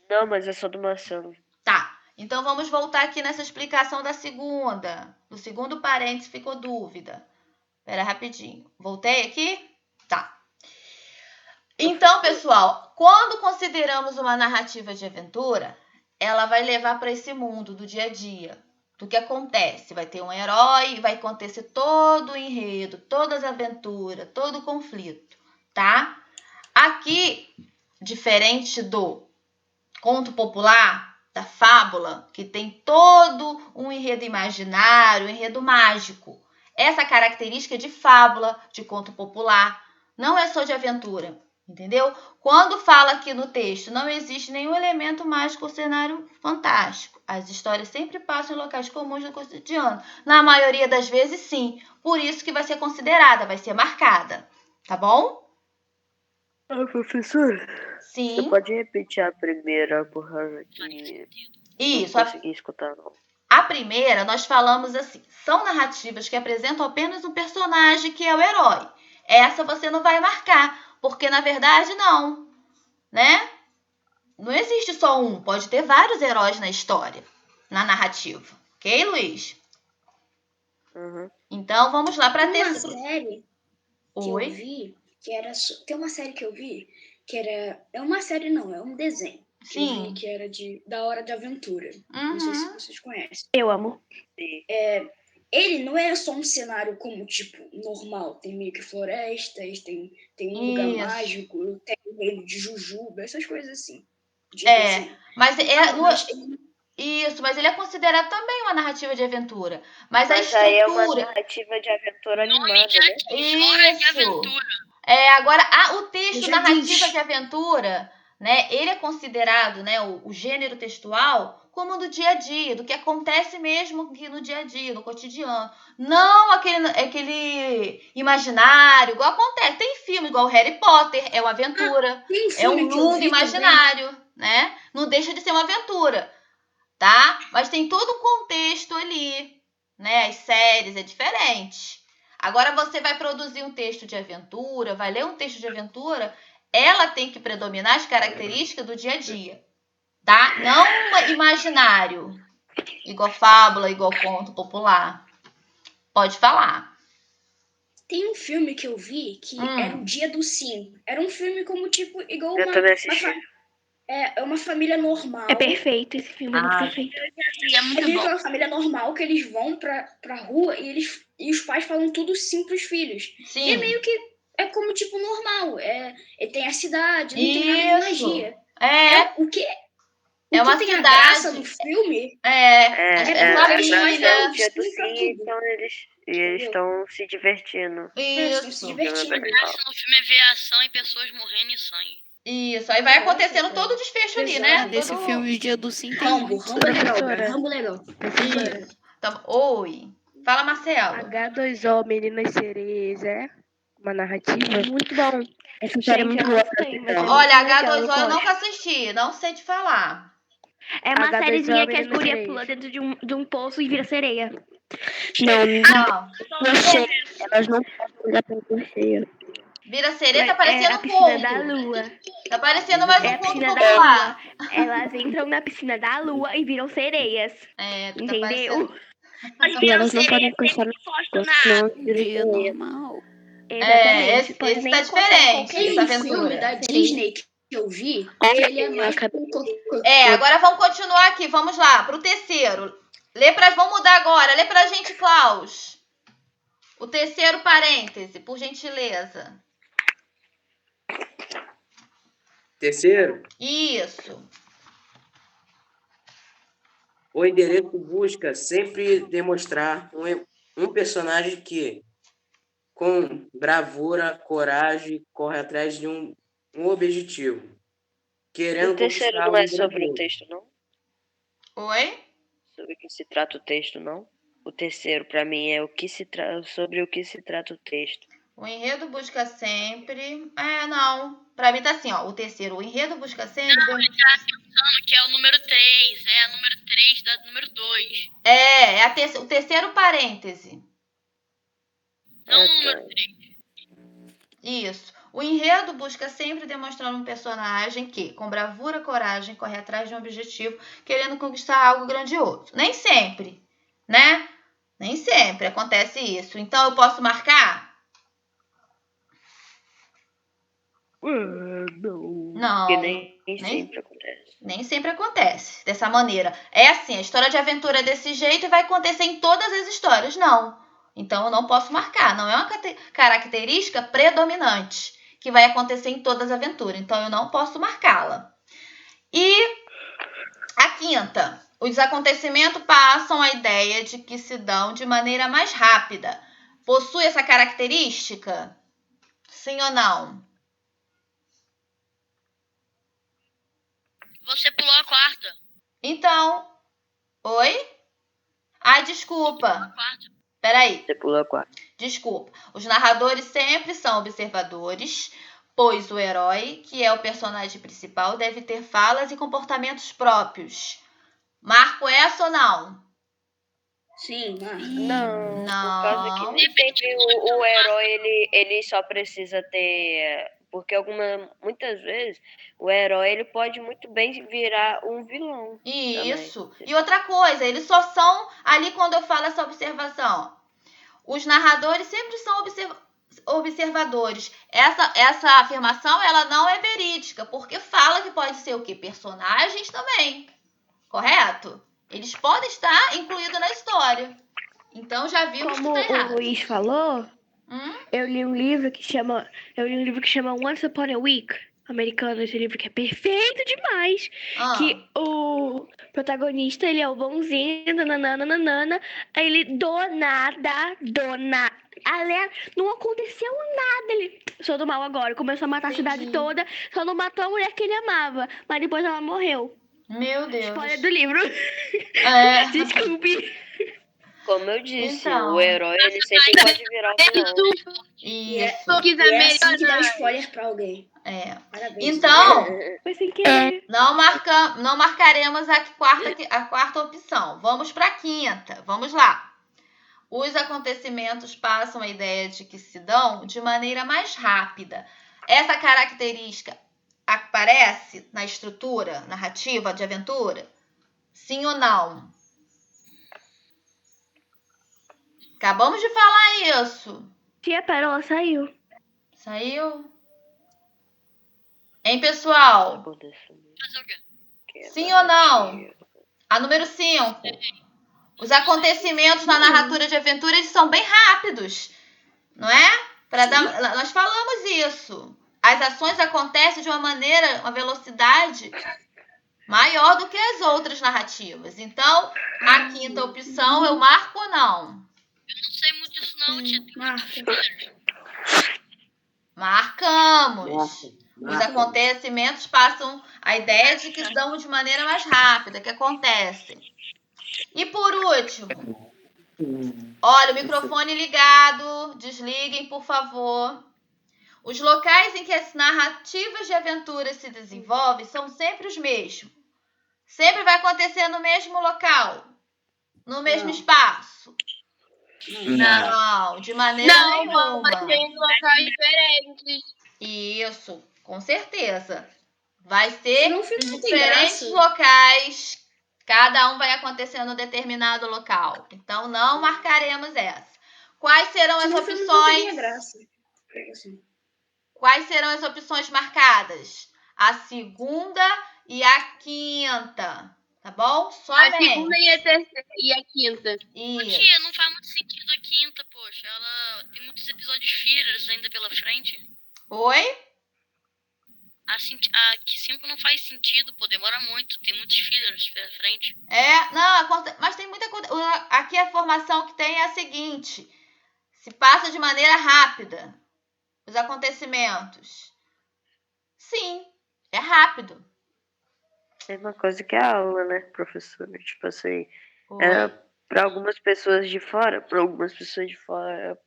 Não, mas é só do Marcelo. Tá. Então vamos voltar aqui nessa explicação da segunda. Do segundo parênteses ficou dúvida. Espera rapidinho. Voltei aqui? Tá. Então, pessoal, quando consideramos uma narrativa de aventura, ela vai levar para esse mundo do dia a dia, do que acontece. Vai ter um herói, vai acontecer todo o enredo, todas as aventuras, todo o conflito, tá? Aqui, diferente do conto popular, da fábula, que tem todo um enredo imaginário, um enredo mágico. Essa característica é de fábula, de conto popular, não é só de aventura. Entendeu? Quando fala aqui no texto, não existe nenhum elemento mágico ou cenário fantástico. As histórias sempre passam em locais comuns do cotidiano. Na maioria das vezes, sim. Por isso que vai ser considerada, vai ser marcada. Tá bom? Professor? Sim. Você pode repetir a primeira, por causa que isso, não consegui escutar, não. A primeira, nós falamos assim, são narrativas que apresentam apenas um personagem que é o herói. Essa você não vai marcar. Porque, na verdade, não, né? Não existe só um, pode ter vários heróis na história, na narrativa. Ok, Luiz? Uhum. Então, vamos lá para a terceira. terceira. Uma série que eu vi, que era... Tem uma série que eu vi, que era... É uma série não, é um desenho. Sim. Eu vi que era da Hora de Aventura. Não sei se vocês conhecem. Eu amo. Ele não é só um cenário como, tipo, normal. Tem meio que florestas, tem um lugar mágico, tem o reino de Jujuba, essas coisas assim. Mas mas ele é considerado também uma narrativa de aventura. Mas a estrutura... aí é uma narrativa de aventura animada, né? Isso. Agora, o texto narrativa de aventura, né? Ele é considerado, né, o gênero textual como do dia a dia, do que acontece mesmo aqui no dia a dia, no cotidiano. Não aquele imaginário, igual acontece. Tem filme igual Harry Potter, é uma aventura. É um mundo imaginário, também, né? Não deixa de ser uma aventura, tá? Mas tem todo um contexto ali, né? As séries é diferente. Agora você vai produzir um texto de aventura, vai ler um texto de aventura, ela tem que predominar as características do dia a dia. Tá? Não imaginário, igual fábula, igual conto popular. Pode falar. Tem um filme que eu vi que era o Dia do Sim. Era um filme como, tipo, igual uma família normal. É perfeito esse filme, é perfeito. É muito bom. Uma família normal que eles vão pra rua e os pais falam tudo sim pros filhos. Sim. E é meio que como, tipo, normal. Tem a cidade, não tem nada de magia. O que uma tem cidade. A graça no filme então eles estão se divertindo. Isso. A graça no filme é ver a ação e pessoas morrendo em sangue. Isso, aí vai acontecendo todo o desfecho ali, né? Nesse filme, o Dia do Sim tem Rambo legal. Então, oi. Fala, Marcelo. H2O, Meninas Sereias, é uma narrativa? Muito bom. Essa série é muito boa. Olha, H2O eu nunca assisti, não sei te falar. É uma sériezinha que as gurias pulam dentro de um poço e vira sereia. Não. Elas não podem olhar pela cheia. Vira sereia, tá parecendo a um piscina da conto. Lua. Tá parecendo mais É um a conto piscina da popular. Lua. Elas entram na piscina da Lua e viram sereias. Tu entendeu? tá parecendo... E elas não podem encostar no Um dia normal. Exatamente. Esse tá diferente, Tem essa um filme aventura. da Disney que eu vi, que ele é mais Agora vamos continuar aqui. Vamos lá, pro terceiro. Vamos mudar agora. Lê pra gente, Klaus. O terceiro parêntese, por gentileza. Terceiro, Isso. o endereço busca sempre demonstrar um personagem que, com bravura, coragem, corre atrás de um objetivo. Querendo O terceiro conquistar não é um sobre grande o texto, não? Oi? Sobre o que se trata o texto, não? O terceiro, para mim, é sobre o que se trata o texto. O enredo busca sempre... não. Pra mim tá assim, ó. O terceiro, o enredo busca sempre... Não, ele tá pensando que é o número 3. É a número 3 da número 2. O terceiro parêntese. Não o número 3. Isso. O enredo busca sempre demonstrar um personagem que, com bravura, coragem, corre atrás de um objetivo, querendo conquistar algo grandioso. Nem sempre, né? Nem sempre acontece isso. Então, eu posso marcar? Não. Porque nem sempre acontece. Nem sempre acontece dessa maneira. É assim, a história de aventura é desse jeito e vai acontecer em todas as histórias. Não. Então, eu não posso marcar. Não é uma característica predominante que vai acontecer em todas as aventuras. Então, eu não posso marcá-la. E a quinta. Os acontecimentos passam a ideia de que se dão de maneira mais rápida. Possui essa característica? Sim ou não? Você pulou a quarta. Então, oi? Desculpa. Peraí. Você pulou a quarta. Desculpa. Os narradores sempre são observadores, pois o herói, que é o personagem principal, deve ter falas e comportamentos próprios. Marco essa ou não? Sim, marco. Não. Não. Por causa que sempre o herói, ele só precisa ter... Porque muitas vezes o herói ele pode muito bem virar um vilão. Isso. Também. E outra coisa, eles só são ali quando eu falo essa observação. Os narradores sempre são observadores. Essa afirmação ela não é verídica, porque fala que pode ser o quê? Personagens também. Correto? Eles podem estar incluídos na história. Então já vimos que tá errado. Como o Luiz falou, eu li um livro que chama Once Upon a Week, americano, esse livro que é perfeito demais. Que o protagonista, ele é o bonzinho, nananana, aí ele do nada, não aconteceu nada, ele sou do mal agora, começou a matar a cidade toda, só não matou a mulher que ele amava, mas depois ela morreu. Meu Deus. Spoiler do livro. Desculpe. Como eu disse, então, o herói ele sempre pode virar um vilão. Isso. É assim que dá spoiler pra alguém. Parabéns. Então, foi sem querer. Não marcaremos a quarta opção. Vamos para a quinta. Vamos lá. Os acontecimentos passam a ideia de que se dão de maneira mais rápida. Essa característica aparece na estrutura narrativa de aventura? Sim ou não? Acabamos de falar isso. Tia Pérola saiu. Saiu? Hein, pessoal? Sim ou não? A número 5. Os acontecimentos na narrativa de aventura eles são bem rápidos. Não é? Nós falamos isso. As ações acontecem de uma velocidade maior do que as outras narrativas. Então, a quinta opção eu marco ou não? Eu não sei muito disso não, tia. Marcamos. Os acontecimentos passam a ideia de que se dão de maneira mais rápida, que acontecem. E por último, olha, o microfone ligado, desliguem, por favor. Os locais em que as narrativas de aventura se desenvolvem são sempre os mesmos. Sempre vai acontecer no mesmo local, no mesmo espaço. Não, de maneira nenhuma. Vai ser em locais diferentes. Isso, com certeza. Vai ser Senão fica em sem diferentes graça. locais. Cada um vai acontecer em um determinado local. Então, não marcaremos essa. Quais serão as Senão o filme não teria opções? graça. Assim. Quais serão as opções marcadas? A segunda e a quinta. Tá bom? A Somente. segunda e a terceira e a quinta. Isso. Tia, não faz muito sentido a quinta, poxa. Ela tem muitos episódios fillers ainda pela frente. Oi? A 5 não faz sentido, pô. Demora muito. Tem muitos fillers pela frente. Não, mas tem muita coisa. Aqui a formação que tem é a seguinte: se passa de maneira rápida os acontecimentos. Sim, é rápido. Mesma coisa que a aula, né, professora? Tipo assim, Oi? para algumas pessoas de fora,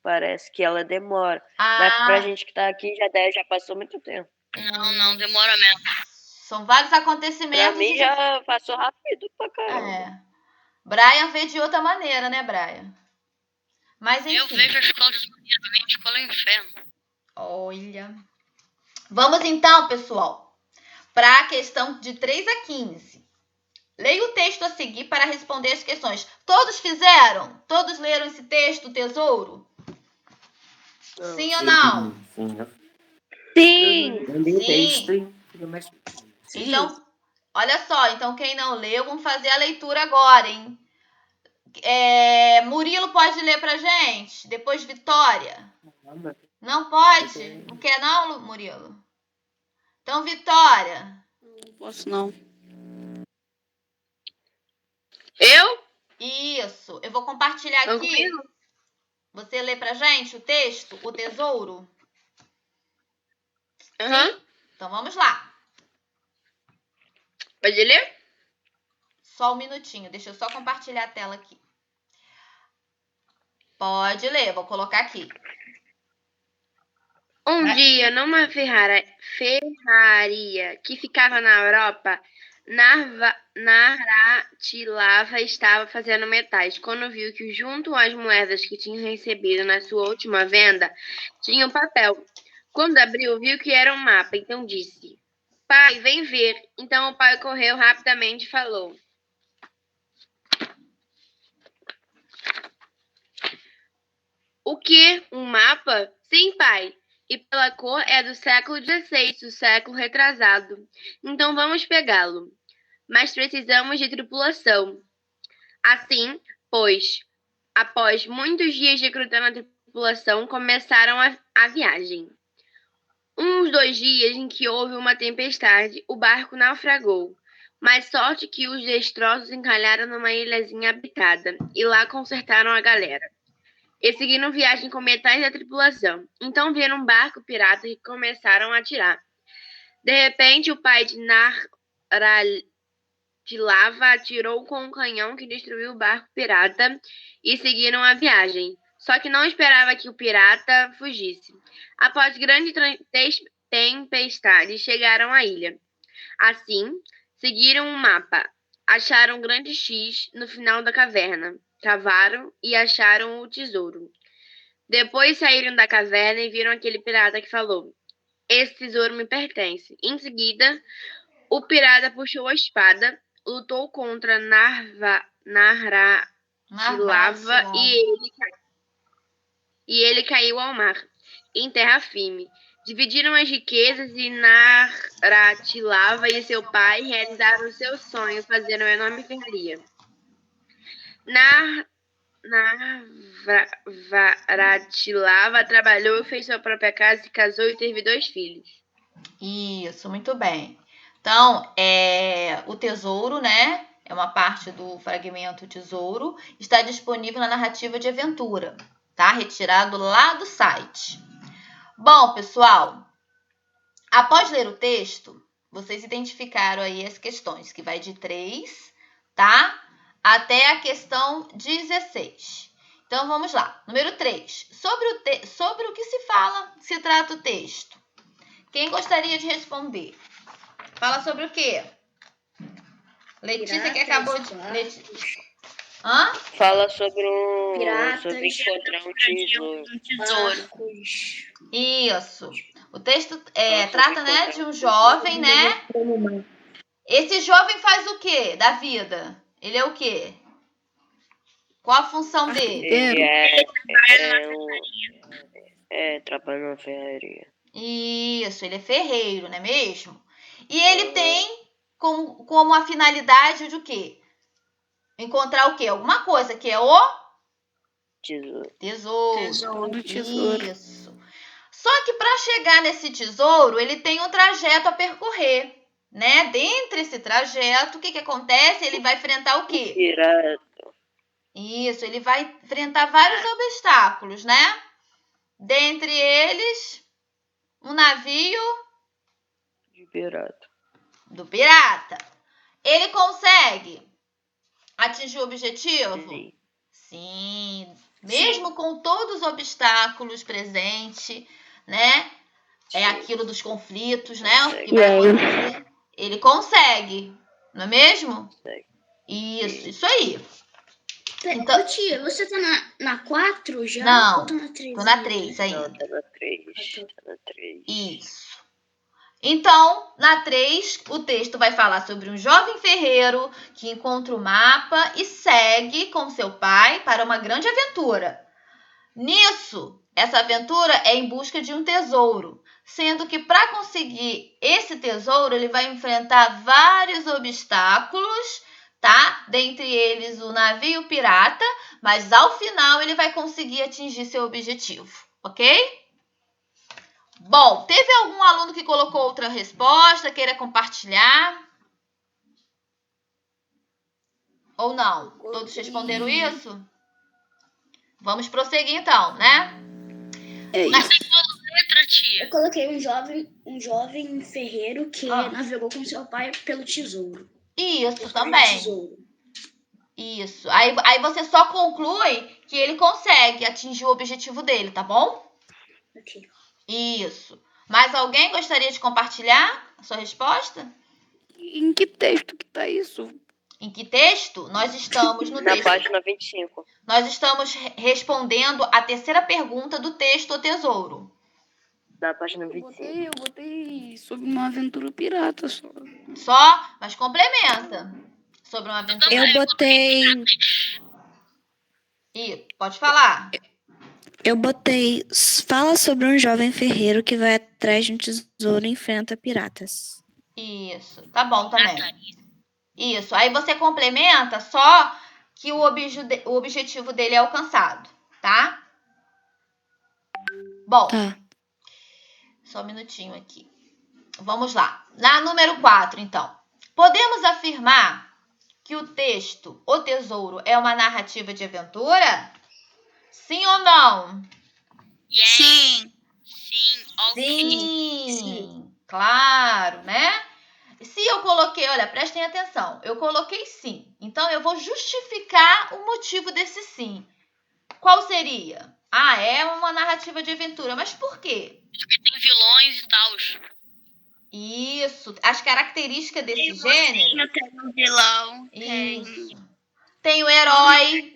parece que ela demora. Mas pra gente que tá aqui já passou muito tempo. Não, demora mesmo. São vários Pra acontecimentos. mim já passou rápido pra caramba. Brian vê de outra maneira, né, Brian? Mas enfim. Eu vejo a escola de maneira, a minha escola é um inferno. Olha. Vamos então, pessoal, para a questão de 3 a 15. Leia o texto a seguir para responder as questões. Todos fizeram? Todos leram esse texto, Tesouro? Sim ou não? Sim. Sim. Então, olha só. Então, quem não leu, vamos fazer a leitura agora, hein? Murilo pode ler pra gente? Depois Vitória. Não pode? Não quer não, Murilo? Então, Vitória. Não posso não. Eu? Isso. Eu vou compartilhar aqui. Tranquilo. Você lê pra gente o texto, o tesouro? Aham. Então, vamos lá. Pode ler? Só um minutinho. Deixa eu só compartilhar a tela aqui. Pode ler. Vou colocar aqui. Um dia, numa ferraria que ficava na Europa, Naratilava estava fazendo metais. Quando viu que junto às moedas que tinha recebido na sua última venda, tinha um papel. Quando abriu, viu que era um mapa, então disse: "Pai, vem ver." Então o pai correu rapidamente e falou: "O quê? Um mapa?" "Sim, pai. E pela cor é do século XVI, do século retrasado. Então vamos pegá-lo. Mas precisamos de tripulação." Assim, pois, após muitos dias recrutando a tripulação, começaram a viagem. Uns 2 dias em que houve uma tempestade, o barco naufragou. Mas sorte que os destroços encalharam numa ilhazinha habitada, e lá consertaram a galera. E seguiram viagem com metade da tripulação. Então viram um barco pirata e começaram a atirar. De repente, o pai de Naratilava atirou com um canhão que destruiu o barco pirata e seguiram a viagem. Só que não esperava que o pirata fugisse. Após grande tempestade, chegaram à ilha. Assim, seguiram um mapa. Acharam um grande X no final da caverna. Cavaram e acharam o tesouro. Depois saíram da caverna e viram aquele pirata que falou: "Esse tesouro me pertence." Em seguida, o pirata puxou a espada, lutou contra Naratilava e ele caiu ao mar, em terra firme. Dividiram as riquezas e Naratilava e seu pai realizaram o seu sonho, fazendo uma enorme ferraria. Naratilava trabalhou, fez sua própria casa, se casou e teve 2 filhos. Isso, muito bem. Então, o tesouro, né? É uma parte do fragmento tesouro. Está disponível na narrativa de aventura, tá? Retirado lá do site. Bom, pessoal, após ler o texto, vocês identificaram aí as questões, que vai de 3, tá? Até a questão 16. Então, vamos lá. Número 3. Sobre o que se trata o texto? Quem gostaria de responder? Fala sobre o quê? Letícia, que acabou de... Hã? Fala sobre Piratas, encontrar um tesouro. barcos. Isso. O texto Fala sobre trata, né, encontrar de um um jovem, né? Esse jovem faz o quê da vida? Ele é o quê? Qual a função dele? Ele trabalha na ferraria. Isso, ele é ferreiro, não é mesmo? E ele tem como a finalidade de o quê? Encontrar o quê? Alguma coisa, que é o tesouro. Do tesouro. Isso. Só que para chegar nesse tesouro, ele tem um trajeto a percorrer, né? Dentro desse trajeto, o que acontece? Ele vai enfrentar o quê? Pirata. Isso, ele vai enfrentar vários obstáculos, né? Dentre eles, um navio do pirata. Ele consegue atingir o objetivo? Sim. Mesmo com todos os obstáculos presentes, né? É aquilo dos conflitos, né? Que vai acontecer. Ele consegue, não é mesmo? Isso aí. Então, tia, você tá na 4 já? Não, ou tá na 3? tô na 3 ainda. Não, tá na 3. Isso. Então, na 3, o texto vai falar sobre um jovem ferreiro que encontra o mapa e segue com seu pai para uma grande aventura. Nisso, essa aventura é em busca de um tesouro, sendo que para conseguir esse tesouro, ele vai enfrentar vários obstáculos, tá? Dentre eles o navio pirata, mas ao final ele vai conseguir atingir seu objetivo, ok? Bom, teve algum aluno que colocou outra resposta, queira compartilhar? Ou não? Todos responderam isso? Vamos prosseguir então, né? Letra, tia. Eu coloquei um jovem ferreiro que navegou com seu pai pelo tesouro. Isso, também. Isso. Aí você só conclui que ele consegue atingir o objetivo dele, tá bom? Ok. Isso. Mais alguém gostaria de compartilhar a sua resposta? Em que texto que tá isso? Em que texto? Nós estamos no Na texto. página 25. Nós estamos respondendo a terceira pergunta do texto O Tesouro. Da página 25. Eu botei sobre uma aventura pirata só. Só? Mas complementa. Sobre uma aventura. Eu botei. Pode falar. Eu botei. Fala sobre um jovem ferreiro que vai atrás de um tesouro e enfrenta piratas. Isso. Tá bom também. Isso. Aí você complementa só que o objetivo dele é alcançado, tá? Bom. Tá. Só um minutinho aqui. Vamos lá. Na número 4, então. Podemos afirmar que o texto O Tesouro é uma narrativa de aventura? Sim ou não? Yes. Sim. Sim. Claro, né? Se eu coloquei, olha, prestem atenção. Eu coloquei sim. Então, eu vou justificar o motivo desse sim. Qual seria? É uma narrativa de aventura. Mas por quê? Porque tem vilões e tal. Isso. As características desse gênero. Tem um vilão. Isso. Tem o herói.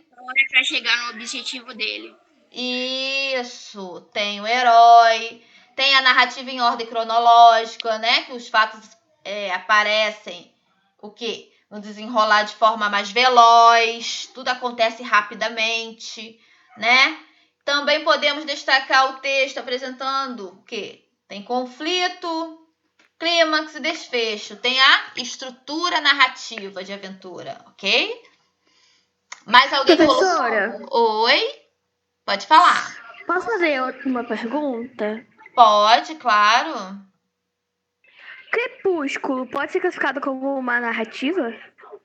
Para chegar no objetivo dele. Isso. Tem o herói. Tem a narrativa em ordem cronológica, né? Que os fatos aparecem o quê? No desenrolar de forma mais veloz. Tudo acontece rapidamente, né? Também podemos destacar o texto apresentando o quê? Tem conflito, clímax e desfecho. Tem a estrutura narrativa de aventura, ok? Mais alguém Professora? Oi? Pode falar. Posso fazer uma pergunta? Pode, claro. Crepúsculo pode ser classificado como uma narrativa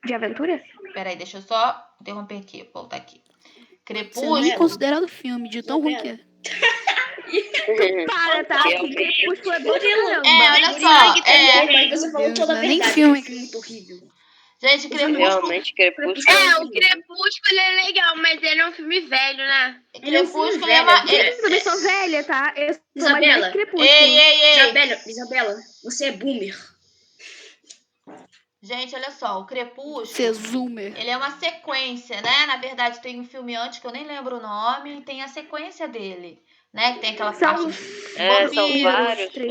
de aventura? Peraí, deixa eu só interromper aqui, voltar aqui. Crepúsculo. Nem considerado filme, de tão ruim que é. Para, tá? Crepúsculo é bom pra caramba. Olha só. Mas você falou toda a nem verdade. filme. É muito horrível. Gente, Crepúsculo... Realmente, Crepúsculo... O Crepúsculo é legal, mas ele é um filme velho, né? Crepúsculo é uma... Eu também sou velha, tá? Eu sou Isabela. mais Crepúsculo. Ei. Isabela, você é boomer. Gente, olha só, o Crepúsculo, Zoomer. ele é uma sequência, né? Na verdade, tem um filme antes que eu nem lembro o nome, e tem a sequência dele, né? Que tem aquela parte de São vários. Tem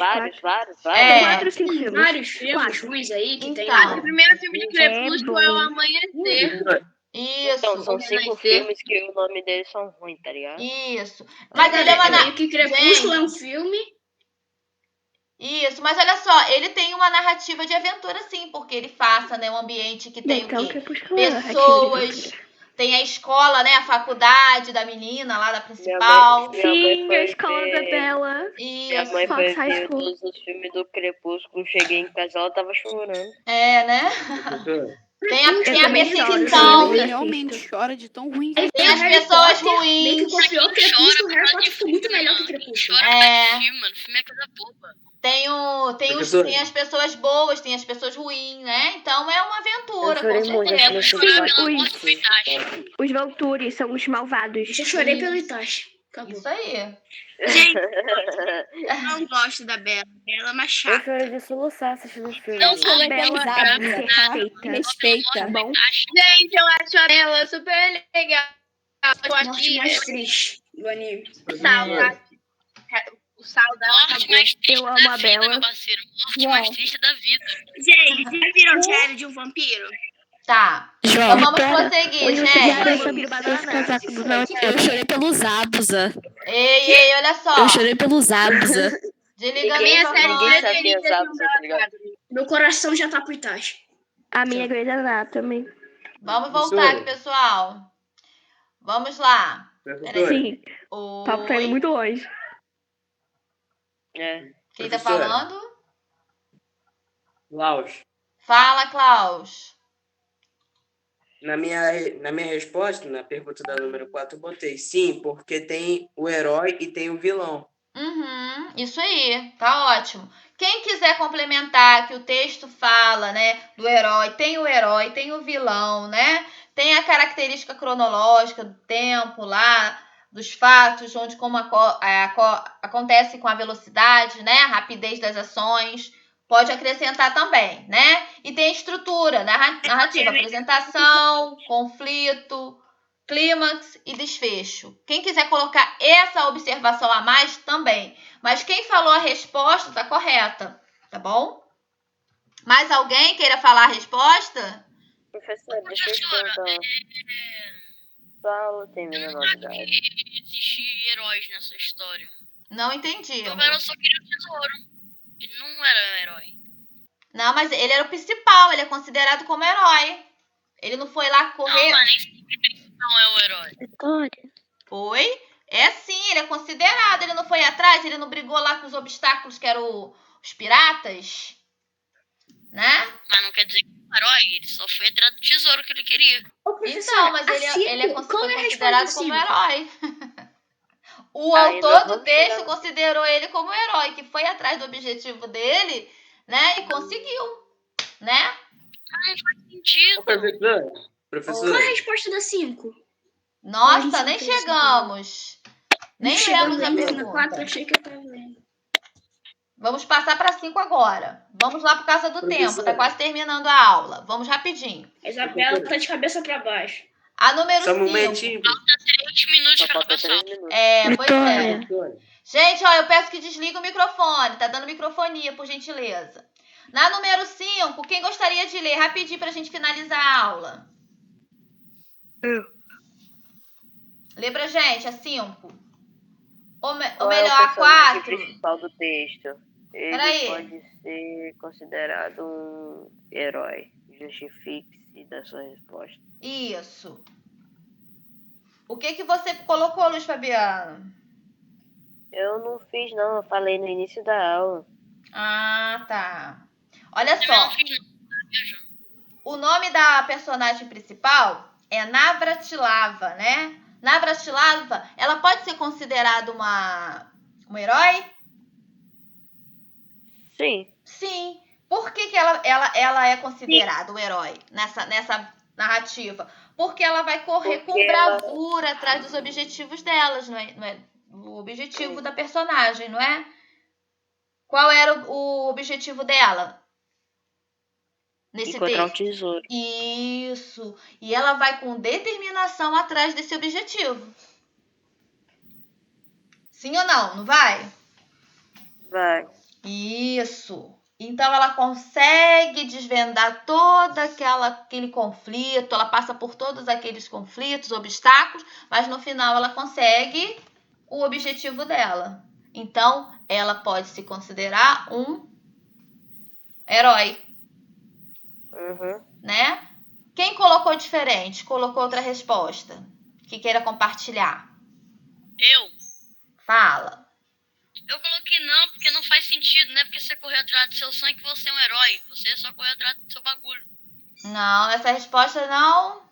É. 4 ou 5 filmes. vários filmes ruins aí que tem. Então. O primeiro filme de Crepúsculo é o Amanhecer. Isso. Então, são 5 filmes que o nome deles são ruins, tá ligado? Isso. Mas ele é uma meio que Crepúsculo é um filme. Isso, mas olha só, ele tem uma narrativa de aventura sim, porque ele passa, né, um ambiente que tem Então, o quê? Crepúsculo é Pessoas, tem a escola, né, a faculdade da menina lá da principal. Sim, a escola da Bela. Minha mãe foi ver todos os filmes do Crepúsculo, cheguei em casa, ela tava chorando. É, né? Tem a Eu perseguição. realmente chora de tão ruim. Tem as pessoas ruins. Meio que copiou Crepúsculo, Harry Potter ficou muito melhor que Crepúsculo. Filme, mano. Filme é coisa boba. Tem as pessoas boas, tem as pessoas ruins, né? Então é uma aventura, Eu chorei com muito, certeza. Os Volturi são os malvados. Eu chorei pelo Itachi. Acabou. Isso aí. Gente, eu não gosto da Bela. Bela é uma Eu chata. chorei de soluçar assistindo os filmes. Não, A Bela é perfeita. Respeita. Bom. Gente, eu acho a Bela super legal. Eu Morte aqui, mais triste do anime. o sal dela Morte acabou. mais triste Eu da amo a vida, Bela. meu parceiro. Morte João. mais triste da vida. Gente, já viram o Diário de um Vampiro? Tá. João, Então vamos prosseguir, gente. eu chorei pelos Abusa. Ei, olha só. Eu chorei pelos Abusa. Desliga a Minha série microfone. preferida é Umbrella Academy. Meu coração já tá pro Itachi. A minha Grey's Anatomy. Vamos voltar aqui, pessoal. Vamos lá. Sim. O papo tá indo muito longe. Quem tá falando? Klaus. Fala, Klaus. Na minha resposta, na pergunta da número 4, eu botei sim, porque tem o herói e tem o vilão. Isso aí, tá ótimo. Quem quiser complementar que o texto fala, né, do herói, tem o vilão, né? Tem a característica cronológica do tempo lá, dos fatos, onde como acontece com a velocidade, né, a rapidez das ações. Pode acrescentar também, né? E tem estrutura, narrativa, apresentação, conflito, clímax e desfecho. Quem quiser colocar essa observação a mais, também. Mas quem falou a resposta está correta, tá bom? Mais alguém queira falar a resposta? Professora, deixa eu te perguntar. Fala, termina a novidade. Existe heróis nessa história. Não entendi. O garoto só queria o tesouro. Ele não era um herói. Não, mas ele era o principal, ele é considerado como herói. Ele não foi lá correr. Não, mas nem sempre o principal é o herói. Vitória. Foi? É sim, ele é considerado. Ele não foi atrás, ele não brigou lá com os obstáculos que eram os piratas, né? Mas não quer dizer que é um herói, ele só foi atrás do tesouro que ele queria. Então, mas ele foi considerado como herói. O Ainda autor do vamos texto chegar. considerou ele como herói, que foi atrás do objetivo dele, né? E conseguiu, né? Não faz sentido. Professor. Qual é a resposta da 5? Nossa, nem chegamos. Nem lemos a Na pergunta. 4, achei que eu tava lendo. Vamos passar para 5 agora. Vamos lá por causa do tempo, tá quase terminando a aula. Vamos rapidinho. A Isabela tá de cabeça pra baixo. A número Só um 5. momentinho. Falta 3 minutos pra Falta começar. 3 minutos. Pois é. Vitória. Gente, ó, eu peço que desliga o microfone. Tá dando microfonia, por gentileza. Na número 5, quem gostaria de ler rapidinho pra gente finalizar a aula? Lê pra gente, a 5. Ou Qual é melhor, o a personagem 4. principal do texto? Ele Peraí. pode ser considerado um herói. Justifique-se da sua resposta. Isso. O que você colocou, Luiz Fabiano? Eu não fiz, não. Eu falei no início da aula. Ah, tá. Olha Também só. não fiz nada. O nome da personagem principal é Navratilava, né? Navratilava, ela pode ser considerada um herói? Sim. Sim. Por que ela é considerada um herói nessa narrativa? Porque ela vai correr com bravura atrás dos objetivos delas, não é? O objetivo da personagem, não é? Qual era o objetivo dela? nesse Encontrar um texto? tesouro. Isso. E ela vai com determinação atrás desse objetivo. Sim ou não? Não vai? Vai. Isso. Então ela consegue desvendar todo aquele conflito, ela passa por todos aqueles conflitos, obstáculos, mas no final ela consegue o objetivo dela. Então ela pode se considerar um herói, né? Quem colocou diferente? Colocou outra resposta que queira compartilhar? Eu Fala. coloquei não, porque não faz sentido, né? Porque você correu atrás do seu sonho que você é um herói. Você só correu atrás do seu bagulho. Não, essa resposta não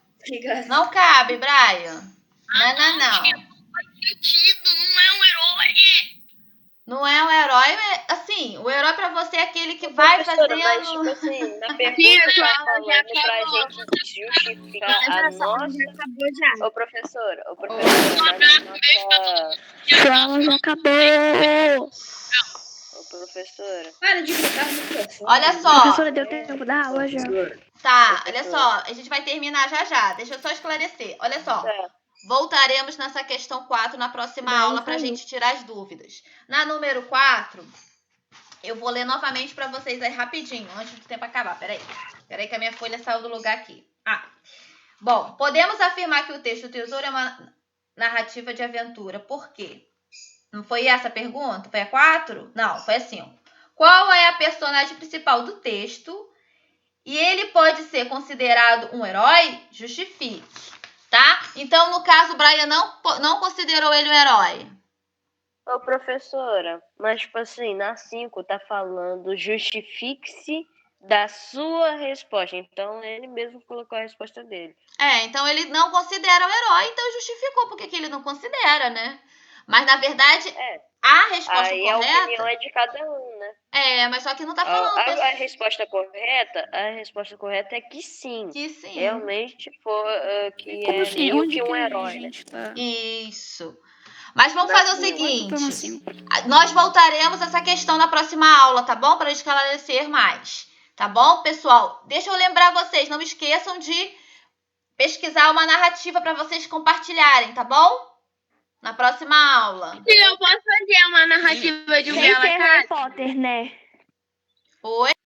cabe, Brian. Não. Não faz sentido, não é um herói. Não é um herói, assim, o herói pra você é aquele que vai fazendo... Mas, tipo assim, na pergunta tá falando pra gente justificar a nossa... Ô, professora, Fala, já acabou! Ô, professora. Para de gritar no microfone. Olha só. Professora, deu tempo da aula já. Tá, olha só, a gente vai terminar já. Deixa eu só esclarecer. Olha só. Voltaremos nessa questão 4 na próxima aula pra gente tirar as dúvidas. Na número 4, eu vou ler novamente pra vocês aí rapidinho, antes do tempo acabar. Peraí que a minha folha saiu do lugar aqui. Bom, podemos afirmar que o texto Tesouro é uma narrativa de aventura. Por quê? Não foi essa a pergunta? Foi a 4? Não, foi a 5. Qual é a personagem principal do texto? E ele pode ser considerado um herói? Justifique. Tá? Então, no caso, o Brian não considerou ele um herói. Ô, professora, mas, tipo assim, na 5 tá falando justifique-se da sua resposta. Então, ele mesmo colocou a resposta dele. Então ele não considera um herói, então justificou porque que ele não considera, né? Mas, na verdade, a resposta aí correta... a opinião é de cada um, né? Mas só que não tá falando... A resposta correta é que sim. Que sim. Realmente que Como é assim? meio Onde que um que a herói, gente né? tá? Isso. Mas vamos fazer o seguinte. Assim. Nós voltaremos a essa questão na próxima aula, tá bom? Para esclarecer mais. Tá bom, pessoal? Deixa eu lembrar vocês, não esqueçam de pesquisar uma narrativa para vocês compartilharem, tá bom? Na próxima aula. Sim, eu posso fazer uma narrativa de um Sem ser Harry Potter, né? Oi?